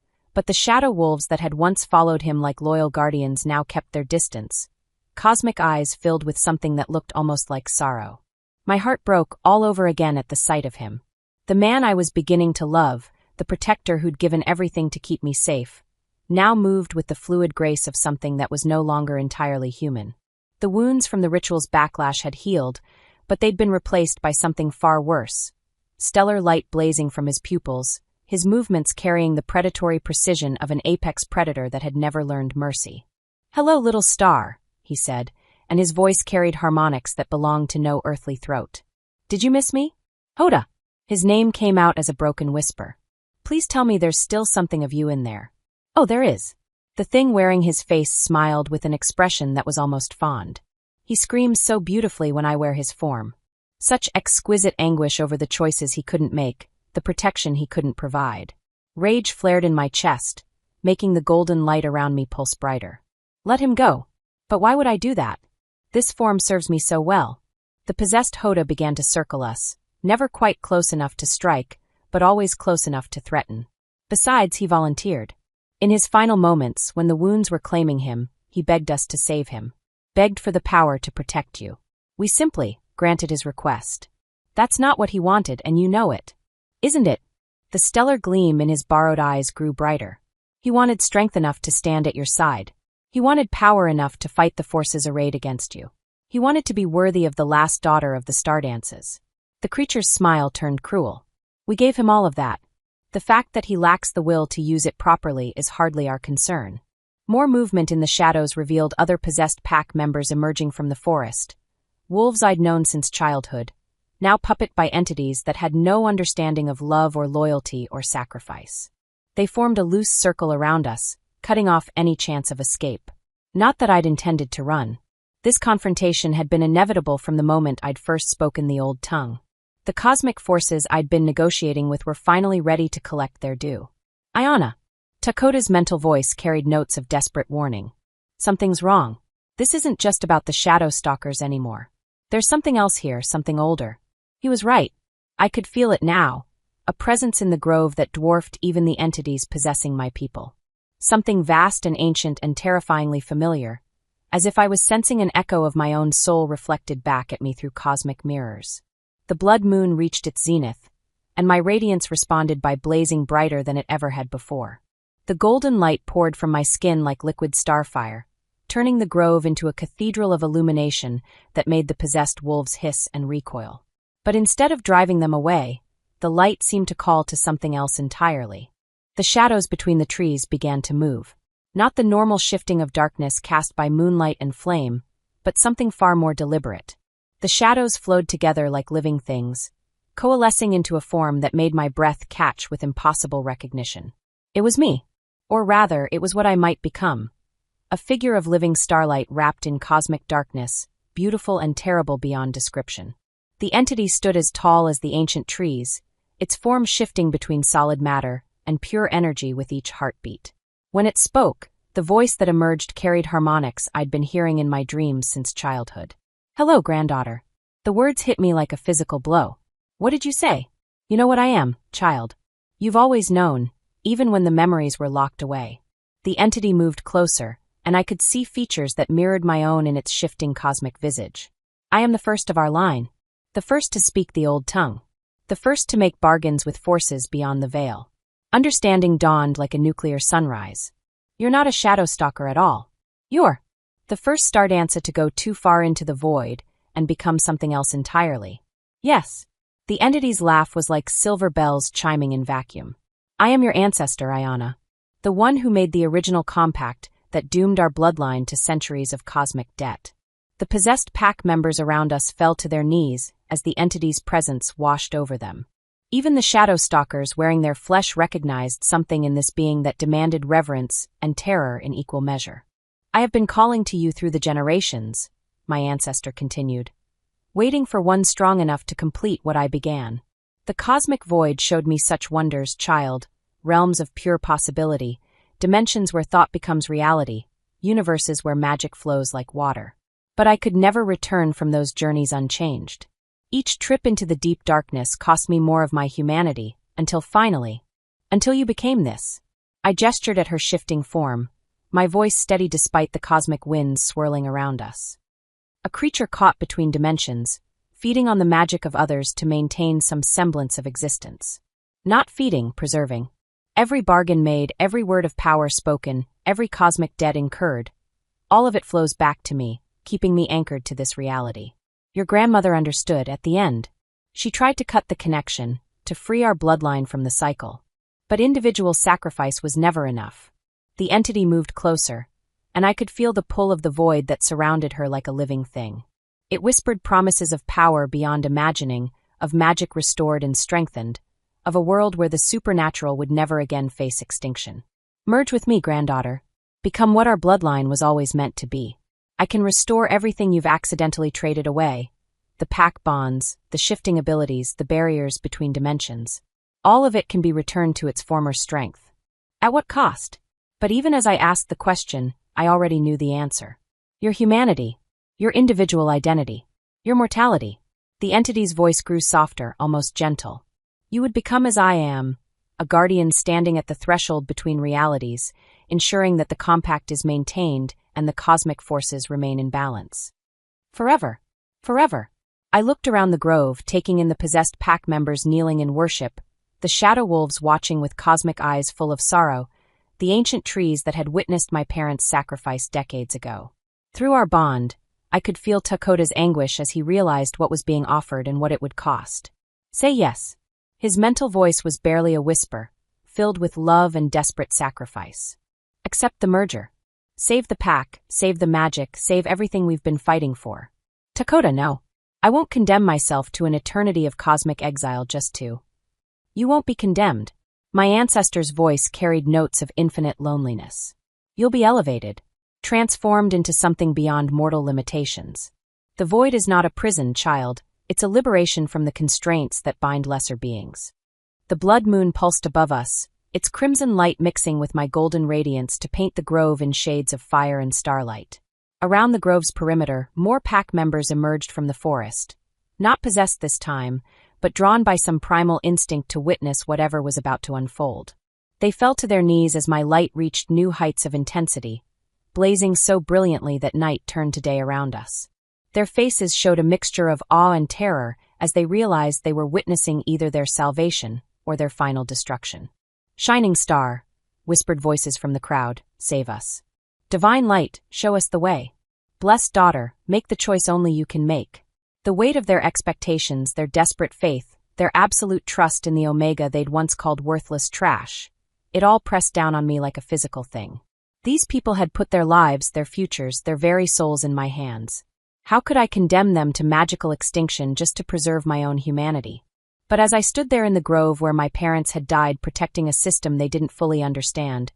But the shadow wolves that had once followed him like loyal guardians now kept their distance, cosmic eyes filled with something that looked almost like sorrow. My heart broke all over again at the sight of him. The man I was beginning to love, the protector who'd given everything to keep me safe, now moved with the fluid grace of something that was no longer entirely human. The wounds from the ritual's backlash had healed, but they'd been replaced by something far worse. Stellar light blazing from his pupils, his movements carrying the predatory precision of an apex predator that had never learned mercy. "Hello, little star," he said, and his voice carried harmonics that belonged to no earthly throat. "Did you miss me? Hoda." His name came out as a broken whisper. "Please tell me there's still something of you in there." "Oh, there is." The thing wearing his face smiled with an expression that was almost fond. "He screams so beautifully when I wear his form. Such exquisite anguish over the choices he couldn't make, the protection he couldn't provide." Rage flared in my chest, making the golden light around me pulse brighter. "Let him go." "But why would I do that? This form serves me so well." The possessed Hoda began to circle us, never quite close enough to strike, but always close enough to threaten. Besides, he volunteered. In his final moments, when the wounds were claiming him, he begged us to save him. Begged for the power to protect you. We simply granted his request. That's not what he wanted, and you know it. Isn't it? The stellar gleam in his borrowed eyes grew brighter. He wanted strength enough to stand at your side. He wanted power enough to fight the forces arrayed against you. He wanted to be worthy of the last daughter of the star dances. The creature's smile turned cruel. We gave him all of that. The fact that he lacks the will to use it properly is hardly our concern. More movement in the shadows revealed other possessed pack members emerging from the forest. Wolves I'd known since childhood, now puppet by entities that had no understanding of love or loyalty or sacrifice. They formed a loose circle around us, cutting off any chance of escape. Not that I'd intended to run. This confrontation had been inevitable from the moment I'd first spoken the old tongue. The cosmic forces I'd been negotiating with were finally ready to collect their due. "Ayana." Takota's mental voice carried notes of desperate warning. "Something's wrong. This isn't just about the shadow stalkers anymore. There's something else here, something older." He was right. I could feel it now, a presence in the grove that dwarfed even the entities possessing my people. Something vast and ancient and terrifyingly familiar, as if I was sensing an echo of my own soul reflected back at me through cosmic mirrors. The blood moon reached its zenith, and my radiance responded by blazing brighter than it ever had before. The golden light poured from my skin like liquid starfire, turning the grove into a cathedral of illumination that made the possessed wolves hiss and recoil. But instead of driving them away, the light seemed to call to something else entirely. The shadows between the trees began to move. Not the normal shifting of darkness cast by moonlight and flame, but something far more deliberate. The shadows flowed together like living things, coalescing into a form that made my breath catch with impossible recognition. It was me. Or rather, it was what I might become. A figure of living starlight wrapped in cosmic darkness, beautiful and terrible beyond description. The entity stood as tall as the ancient trees, its form shifting between solid matter and pure energy with each heartbeat. When it spoke, the voice that emerged carried harmonics I'd been hearing in my dreams since childhood. "Hello, granddaughter." The words hit me like a physical blow. "What did you say?" "You know what I am, child. You've always known, even when the memories were locked away." The entity moved closer, and I could see features that mirrored my own in its shifting cosmic visage. "I am the first of our line. The first to speak the old tongue. The first to make bargains with forces beyond the veil." Understanding dawned like a nuclear sunrise. "You're not a shadow stalker at all. You're the first Stardancer to go too far into the void and become something else entirely." "Yes." The entity's laugh was like silver bells chiming in vacuum. "I am your ancestor, Ayana. The one who made the original compact that doomed our bloodline to centuries of cosmic debt." The possessed pack members around us fell to their knees as the entity's presence washed over them. Even the shadow stalkers wearing their flesh recognized something in this being that demanded reverence and terror in equal measure. "I have been calling to you through the generations," my ancestor continued, "waiting for one strong enough to complete what I began. The cosmic void showed me such wonders, child, realms of pure possibility, dimensions where thought becomes reality, universes where magic flows like water. But I could never return from those journeys unchanged. Each trip into the deep darkness cost me more of my humanity, until finally, until you became this." I gestured at her shifting form, my voice steady despite the cosmic winds swirling around us. A creature caught between dimensions, feeding on the magic of others to maintain some semblance of existence. Not feeding, preserving. Every bargain made, every word of power spoken, every cosmic debt incurred, all of it flows back to me, keeping me anchored to this reality. Your grandmother understood at the end. She tried to cut the connection, to free our bloodline from the cycle. But individual sacrifice was never enough. The entity moved closer, and I could feel the pull of the void that surrounded her like a living thing. It whispered promises of power beyond imagining, of magic restored and strengthened, of a world where the supernatural would never again face extinction. Merge with me, granddaughter. Become what our bloodline was always meant to be. I can restore everything you've accidentally traded away. The pack bonds, the shifting abilities, the barriers between dimensions. All of it can be returned to its former strength. At what cost? But even as I asked the question, I already knew the answer. Your humanity. Your individual identity. Your mortality. The entity's voice grew softer, almost gentle. You would become as I am, a guardian standing at the threshold between realities, ensuring that the compact is maintained and the cosmic forces remain in balance. Forever. Forever. I looked around the grove, taking in the possessed pack members kneeling in worship, the shadow wolves watching with cosmic eyes full of sorrow, the ancient trees that had witnessed my parents' sacrifice decades ago. Through our bond, I could feel Takoda's anguish as he realized what was being offered and what it would cost. Say yes. His mental voice was barely a whisper, filled with love and desperate sacrifice. Accept the merger. Save the pack, save the magic, save everything we've been fighting for. Takoda, no. I won't condemn myself to an eternity of cosmic exile just to. You won't be condemned. My ancestor's voice carried notes of infinite loneliness. You'll be elevated, transformed into something beyond mortal limitations. The void is not a prison, child. It's a liberation from the constraints that bind lesser beings. The blood moon pulsed above us, its crimson light mixing with my golden radiance to paint the grove in shades of fire and starlight. Around the grove's perimeter, more pack members emerged from the forest. Not possessed this time, but drawn by some primal instinct to witness whatever was about to unfold. They fell to their knees as my light reached new heights of intensity, blazing so brilliantly that night turned to day around us. Their faces showed a mixture of awe and terror as they realized they were witnessing either their salvation or their final destruction. Shining star, whispered voices from the crowd, save us. Divine light, show us the way. Blessed daughter, make the choice only you can make. The weight of their expectations, their desperate faith, their absolute trust in the Omega they'd once called worthless trash, it all pressed down on me like a physical thing. These people had put their lives, their futures, their very souls in my hands. How could I condemn them to magical extinction just to preserve my own humanity? But as I stood there in the grove where my parents had died protecting a system they didn't fully understand,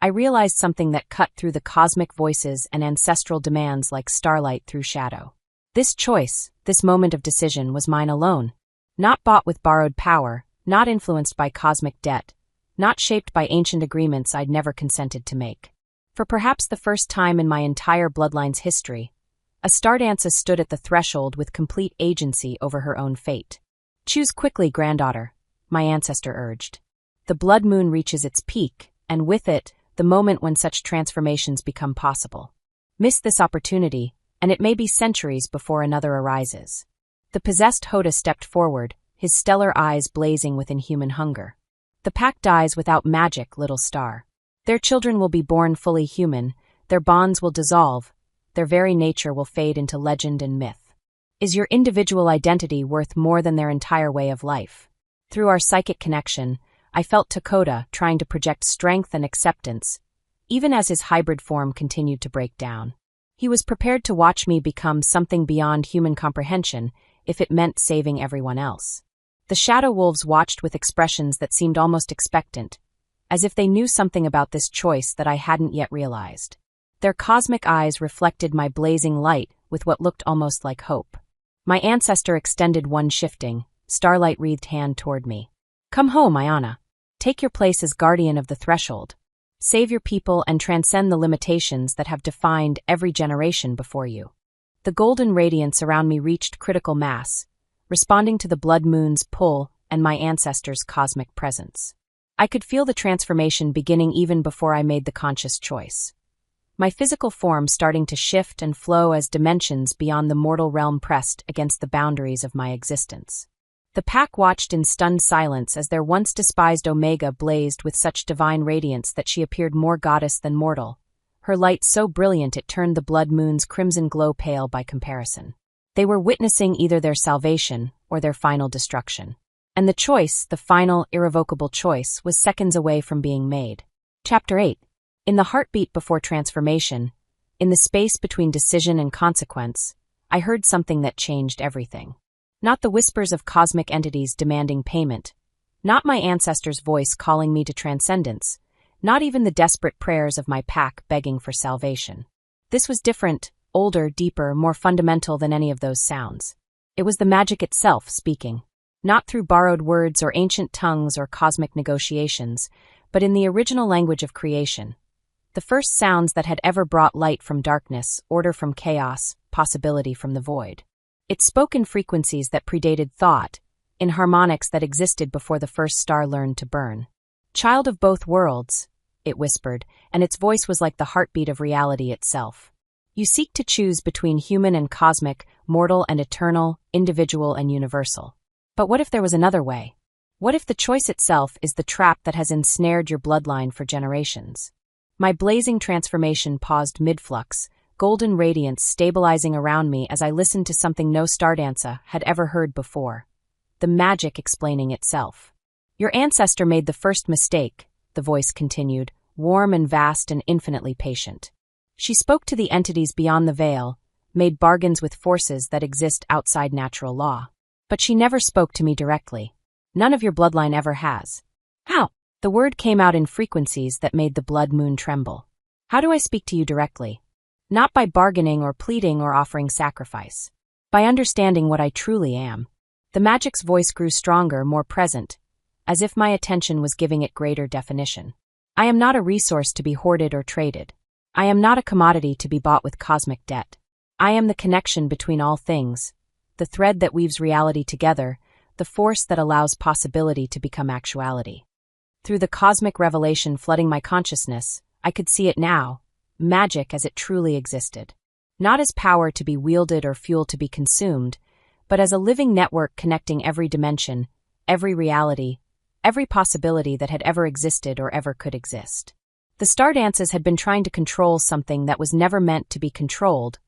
I realized something that cut through the cosmic voices and ancestral demands like starlight through shadow. This choice, this moment of decision, was mine alone. Not bought with borrowed power, not influenced by cosmic debt, not shaped by ancient agreements I'd never consented to make. For perhaps the first time in my entire bloodline's history, a Stardancer stood at the threshold with complete agency over her own fate. Choose quickly, granddaughter, my ancestor urged. The blood moon reaches its peak, and with it, the moment when such transformations become possible. Miss this opportunity, and it may be centuries before another arises. The possessed Hoda stepped forward, his stellar eyes blazing with inhuman hunger. The pack dies without magic, little star. Their children will be born fully human, their bonds will dissolve, their very nature will fade into legend and myth. Is your individual identity worth more than their entire way of life? Through our psychic connection, I felt Takoda trying to project strength and acceptance, even as his hybrid form continued to break down. He was prepared to watch me become something beyond human comprehension if it meant saving everyone else. The shadow wolves watched with expressions that seemed almost expectant, as if they knew something about this choice that I hadn't yet realized. Their cosmic eyes reflected my blazing light with what looked almost like hope. My ancestor extended one shifting, starlight-wreathed hand toward me. Come home, Ayana. Take your place as guardian of the threshold. Save your people and transcend the limitations that have defined every generation before you. The golden radiance around me reached critical mass, responding to the blood moon's pull and my ancestor's cosmic presence. I could feel the transformation beginning even before I made the conscious choice. My physical form starting to shift and flow as dimensions beyond the mortal realm pressed against the boundaries of my existence. The pack watched in stunned silence as their once despised Omega blazed with such divine radiance that she appeared more goddess than mortal, her light so brilliant it turned the blood moon's crimson glow pale by comparison. They were witnessing either their salvation or their final destruction. And the choice, the final, irrevocable choice, was seconds away from being made. Chapter 8. In the heartbeat before transformation, in the space between decision and consequence, I heard something that changed everything. Not the whispers of cosmic entities demanding payment, not my ancestors' voice calling me to transcendence, not even the desperate prayers of my pack begging for salvation. This was different, older, deeper, more fundamental than any of those sounds. It was the magic itself speaking, not through borrowed words or ancient tongues or cosmic negotiations, but in the original language of creation. The first sounds that had ever brought light from darkness, order from chaos, possibility from the void. It spoke in frequencies that predated thought, in harmonics that existed before the first star learned to burn. Child of both worlds, it whispered, and its voice was like the heartbeat of reality itself. You seek to choose between human and cosmic, mortal and eternal, individual and universal. But what if there was another way? What if the choice itself is the trap that has ensnared your bloodline for generations? My blazing transformation paused mid-flux, golden radiance stabilizing around me as I listened to something no Stardancer had ever heard before. The magic explaining itself. Your ancestor made the first mistake, the voice continued, warm and vast and infinitely patient. She spoke to the entities beyond the veil, made bargains with forces that exist outside natural law. But she never spoke to me directly. None of your bloodline ever has. How? The word came out in frequencies that made the blood moon tremble. How do I speak to you directly? Not by bargaining or pleading or offering sacrifice. By understanding what I truly am. The magic's voice grew stronger, more present, as if my attention was giving it greater definition. I am not a resource to be hoarded or traded. I am not a commodity to be bought with cosmic debt. I am the connection between all things, the thread that weaves reality together, the force that allows possibility to become actuality. Through the cosmic revelation flooding my consciousness, I could see it now, magic as it truly existed. Not as power to be wielded or fuel to be consumed, but as a living network connecting every dimension, every reality, every possibility that had ever existed or ever could exist. The Stardances had been trying to control something that was never meant to be controlled,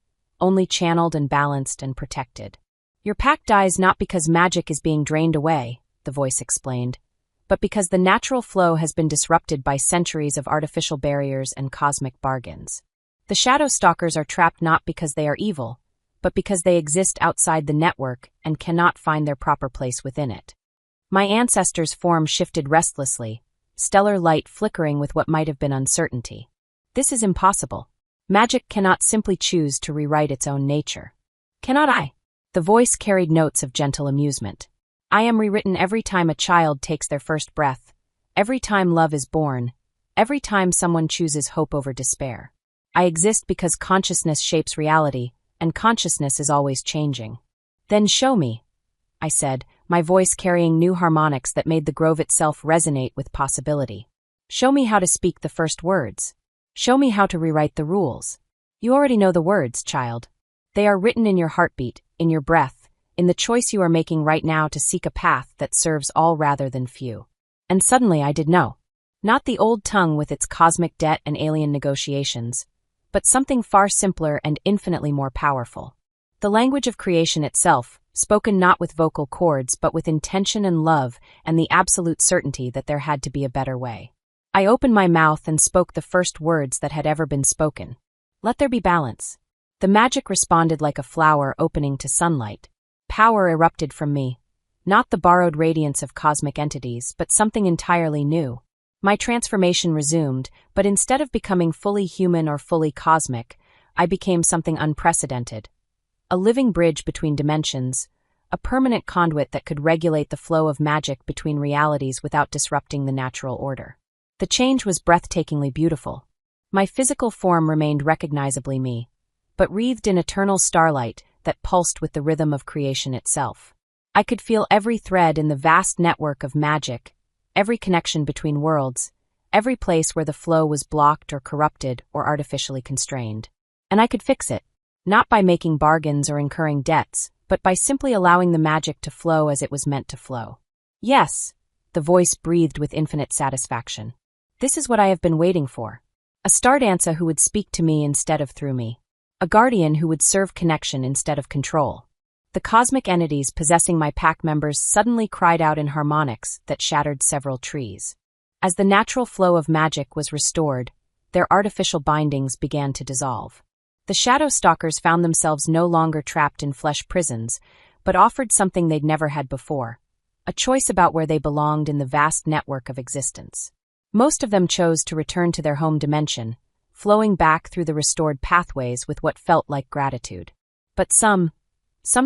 only channeled and balanced and protected. Your pack dies not because magic is being drained away, the voice explained, but because the natural flow has been disrupted by centuries of artificial barriers and cosmic bargains. The shadow stalkers are trapped not because they are evil, but because they exist outside the network and cannot find their proper place within it. My ancestors' form shifted restlessly, stellar light flickering with what might have been uncertainty. This is impossible. Magic cannot simply choose to rewrite its own nature. Cannot I? The voice carried notes of gentle amusement. I am rewritten every time a child takes their first breath, every time love is born, every time someone chooses hope over despair. I exist because consciousness shapes reality, and consciousness is always changing. Then show me, I said, my voice carrying new harmonics that made the grove itself resonate with possibility. Show me how to speak the first words. Show me how to rewrite the rules. You already know the words, child. They are written in your heartbeat, in your breath, in the choice you are making right now to seek a path that serves all rather than few. And suddenly I did know. Not the old tongue with its cosmic debt and alien negotiations, but something far simpler and infinitely more powerful. The language of creation itself, spoken not with vocal cords but with intention and love and the absolute certainty that there had to be a better way. I opened my mouth and spoke the first words that had ever been spoken. Let there be balance. The magic responded like a flower opening to sunlight. Power erupted from me. Not the borrowed radiance of cosmic entities, but something entirely new. My transformation resumed, but instead of becoming fully human or fully cosmic, I became something unprecedented. A living bridge between dimensions, a permanent conduit that could regulate the flow of magic between realities without disrupting the natural order. The change was breathtakingly beautiful. My physical form remained recognizably me, but wreathed in eternal starlight that pulsed with the rhythm of creation itself. I could feel every thread in the vast network of magic, every connection between worlds, every place where the flow was blocked or corrupted or artificially constrained. And I could fix it, not by making bargains or incurring debts, but by simply allowing the magic to flow as it was meant to flow. Yes, the voice breathed with infinite satisfaction. This is what I have been waiting for. A star dancer who would speak to me instead of through me. A guardian who would serve connection instead of control. The cosmic entities possessing my pack members suddenly cried out in harmonics that shattered several trees. As the natural flow of magic was restored, their artificial bindings began to dissolve. The shadow stalkers found themselves no longer trapped in flesh prisons, but offered something they'd never had before, a choice about where they belonged in the vast network of existence. Most of them chose to return to their home dimension, flowing back through the restored pathways with what felt like gratitude. But some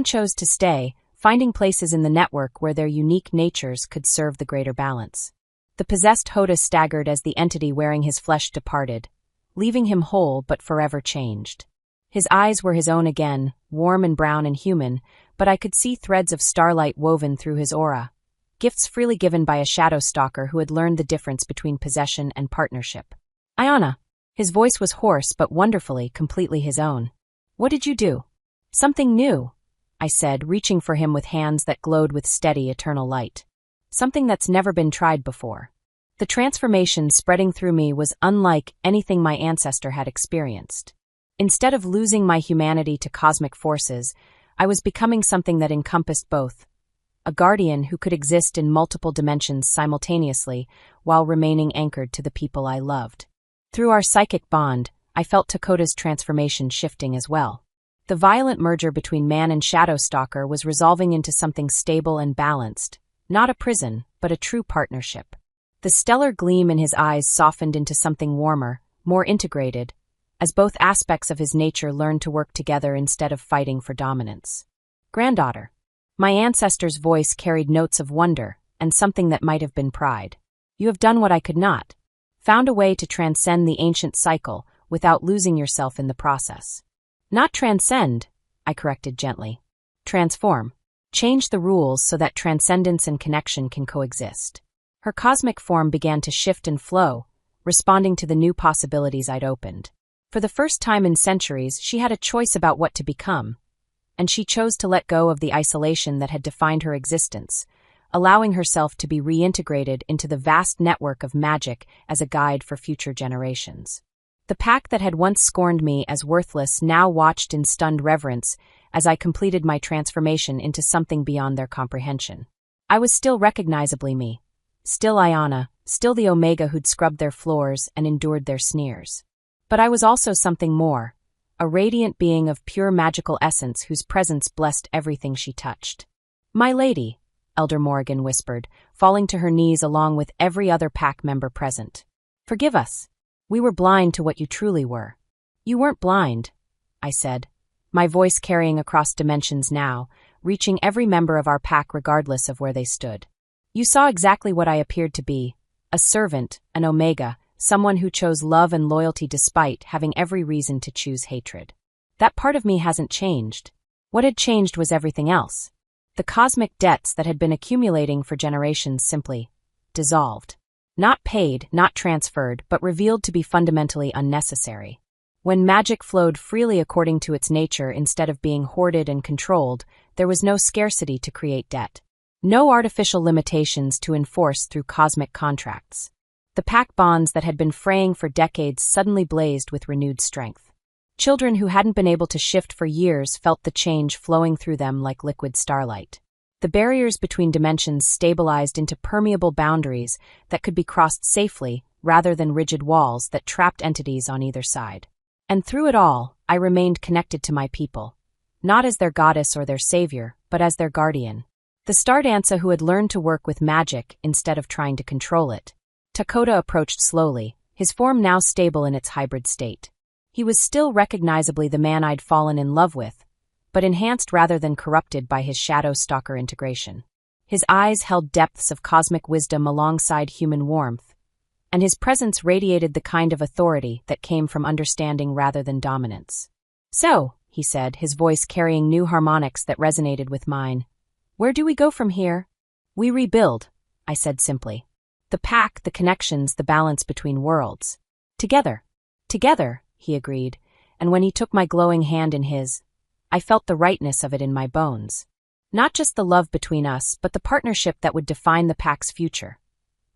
chose to stay, finding places in the network where their unique natures could serve the greater balance. The possessed Hoda staggered as the entity wearing his flesh departed, leaving him whole but forever changed. His eyes were his own again, warm and brown and human, but I could see threads of starlight woven through his aura, gifts freely given by a shadow stalker who had learned the difference between possession and partnership. Ayana. His voice was hoarse but wonderfully, completely his own. What did you do? Something new, I said, reaching for him with hands that glowed with steady, eternal light. Something that's never been tried before. The transformation spreading through me was unlike anything my ancestor had experienced. Instead of losing my humanity to cosmic forces, I was becoming something that encompassed both. A guardian who could exist in multiple dimensions simultaneously while remaining anchored to the people I loved. Through our psychic bond, I felt Takota's transformation shifting as well. The violent merger between man and shadow stalker was resolving into something stable and balanced, not a prison, but a true partnership. The stellar gleam in his eyes softened into something warmer, more integrated, as both aspects of his nature learned to work together instead of fighting for dominance. Granddaughter. My ancestor's voice carried notes of wonder and something that might have been pride. You have done what I could not. Found a way to transcend the ancient cycle without losing yourself in the process. Not transcend, I corrected gently. Transform. Change the rules so that transcendence and connection can coexist. Her cosmic form began to shift and flow, responding to the new possibilities I'd opened. For the first time in centuries, she had a choice about what to become, and she chose to let go of the isolation that had defined her existence, allowing herself to be reintegrated into the vast network of magic as a guide for future generations. The pack that had once scorned me as worthless now watched in stunned reverence as I completed my transformation into something beyond their comprehension. I was still recognizably me. Still Ayana, still the Omega who'd scrubbed their floors and endured their sneers. But I was also something more, a radiant being of pure magical essence whose presence blessed everything she touched. My lady, Elder Morrigan whispered, falling to her knees along with every other pack member present. Forgive us. We were blind to what you truly were. You weren't blind, I said, my voice carrying across dimensions now, reaching every member of our pack regardless of where they stood. You saw exactly what I appeared to be, a servant, an Omega, someone who chose love and loyalty despite having every reason to choose hatred. That part of me hasn't changed. What had changed was everything else. The cosmic debts that had been accumulating for generations simply dissolved. Not paid, not transferred, but revealed to be fundamentally unnecessary. When magic flowed freely according to its nature instead of being hoarded and controlled, there was no scarcity to create debt. No artificial limitations to enforce through cosmic contracts. The pack bonds that had been fraying for decades suddenly blazed with renewed strength. Children who hadn't been able to shift for years felt the change flowing through them like liquid starlight. The barriers between dimensions stabilized into permeable boundaries that could be crossed safely rather than rigid walls that trapped entities on either side. And through it all, I remained connected to my people. Not as their goddess or their savior, but as their guardian. The star dancer who had learned to work with magic instead of trying to control it. Takota approached slowly, his form now stable in its hybrid state. He was still recognizably the man I'd fallen in love with, but enhanced rather than corrupted by his shadow stalker integration. His eyes held depths of cosmic wisdom alongside human warmth, and his presence radiated the kind of authority that came from understanding rather than dominance. So, he said, his voice carrying new harmonics that resonated with mine, where do we go from here? We rebuild, I said simply. The pack, the connections, the balance between worlds. Together. Together, he agreed, and when he took my glowing hand in his, I felt the rightness of it in my bones. Not just the love between us, but the partnership that would define the pack's future.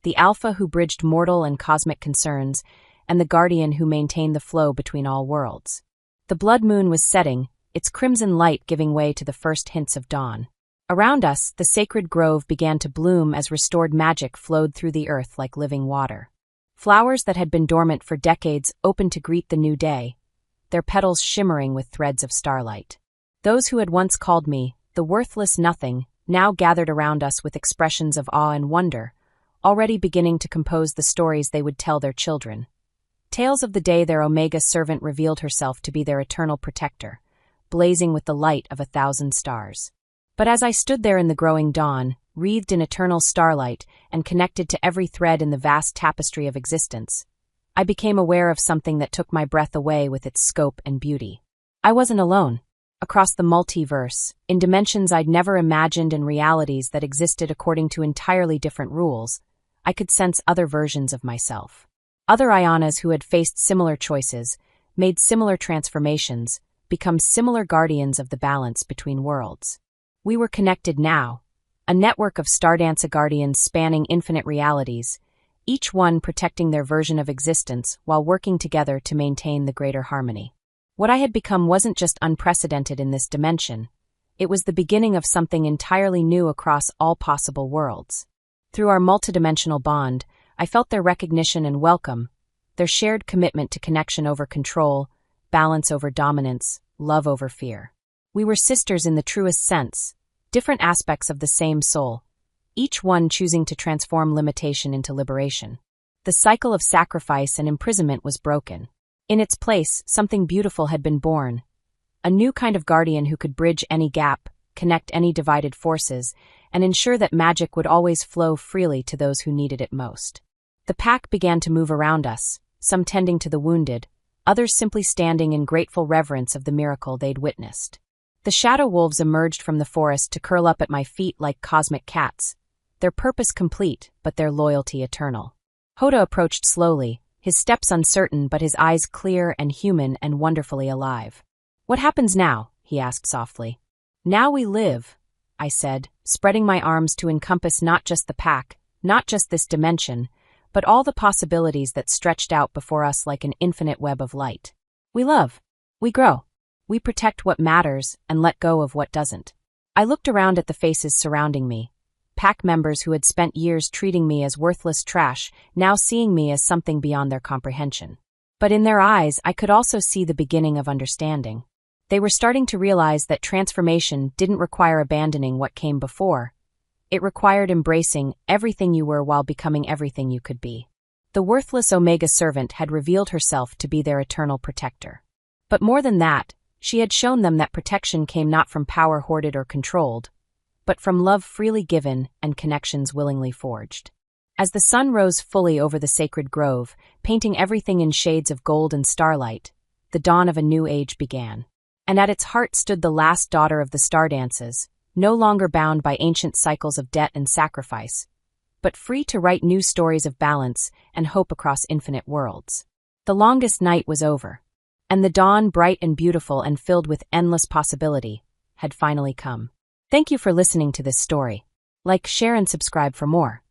The alpha who bridged mortal and cosmic concerns, and the guardian who maintained the flow between all worlds. The blood moon was setting, its crimson light giving way to the first hints of dawn. Around us, the sacred grove began to bloom as restored magic flowed through the earth like living water. Flowers that had been dormant for decades opened to greet the new day, their petals shimmering with threads of starlight. Those who had once called me the worthless nothing now gathered around us with expressions of awe and wonder, already beginning to compose the stories they would tell their children. Tales of the day their Omega servant revealed herself to be their eternal protector, blazing with the light of 1,000 stars. But as I stood there in the growing dawn, wreathed in eternal starlight and connected to every thread in the vast tapestry of existence, I became aware of something that took my breath away with its scope and beauty. I wasn't alone. Across the multiverse, in dimensions I'd never imagined and realities that existed according to entirely different rules, I could sense other versions of myself. Other Ionas who had faced similar choices, made similar transformations, become similar guardians of the balance between worlds. We were connected now, a network of Stardancer guardians spanning infinite realities, each one protecting their version of existence while working together to maintain the greater harmony. What I had become wasn't just unprecedented in this dimension, it was the beginning of something entirely new across all possible worlds. Through our multidimensional bond, I felt their recognition and welcome, their shared commitment to connection over control, balance over dominance, love over fear. We were sisters in the truest sense, different aspects of the same soul, each one choosing to transform limitation into liberation. The cycle of sacrifice and imprisonment was broken. In its place, something beautiful had been born. A new kind of guardian who could bridge any gap, connect any divided forces, and ensure that magic would always flow freely to those who needed it most. The pack began to move around us, some tending to the wounded, others simply standing in grateful reverence of the miracle they'd witnessed. The shadow wolves emerged from the forest to curl up at my feet like cosmic cats, their purpose complete, but their loyalty eternal. Hoda approached slowly, his steps uncertain but his eyes clear and human and wonderfully alive. "What happens now?" he asked softly. "Now we live," I said, spreading my arms to encompass not just the pack, not just this dimension, but all the possibilities that stretched out before us like an infinite web of light. We love. We grow. We protect what matters and let go of what doesn't. I looked around at the faces surrounding me, pack members who had spent years treating me as worthless trash, now seeing me as something beyond their comprehension. But in their eyes, I could also see the beginning of understanding. They were starting to realize that transformation didn't require abandoning what came before. It required embracing everything you were while becoming everything you could be. The worthless Omega servant had revealed herself to be their eternal protector. But more than that, she had shown them that protection came not from power hoarded or controlled, but from love freely given and connections willingly forged. As the sun rose fully over the sacred grove, painting everything in shades of gold and starlight, the dawn of a new age began. And at its heart stood the last daughter of the Stardances, no longer bound by ancient cycles of debt and sacrifice, but free to write new stories of balance and hope across infinite worlds. The longest night was over, and the dawn, bright and beautiful and filled with endless possibility, had finally come. Thank you for listening to this story. Like, share, and subscribe for more.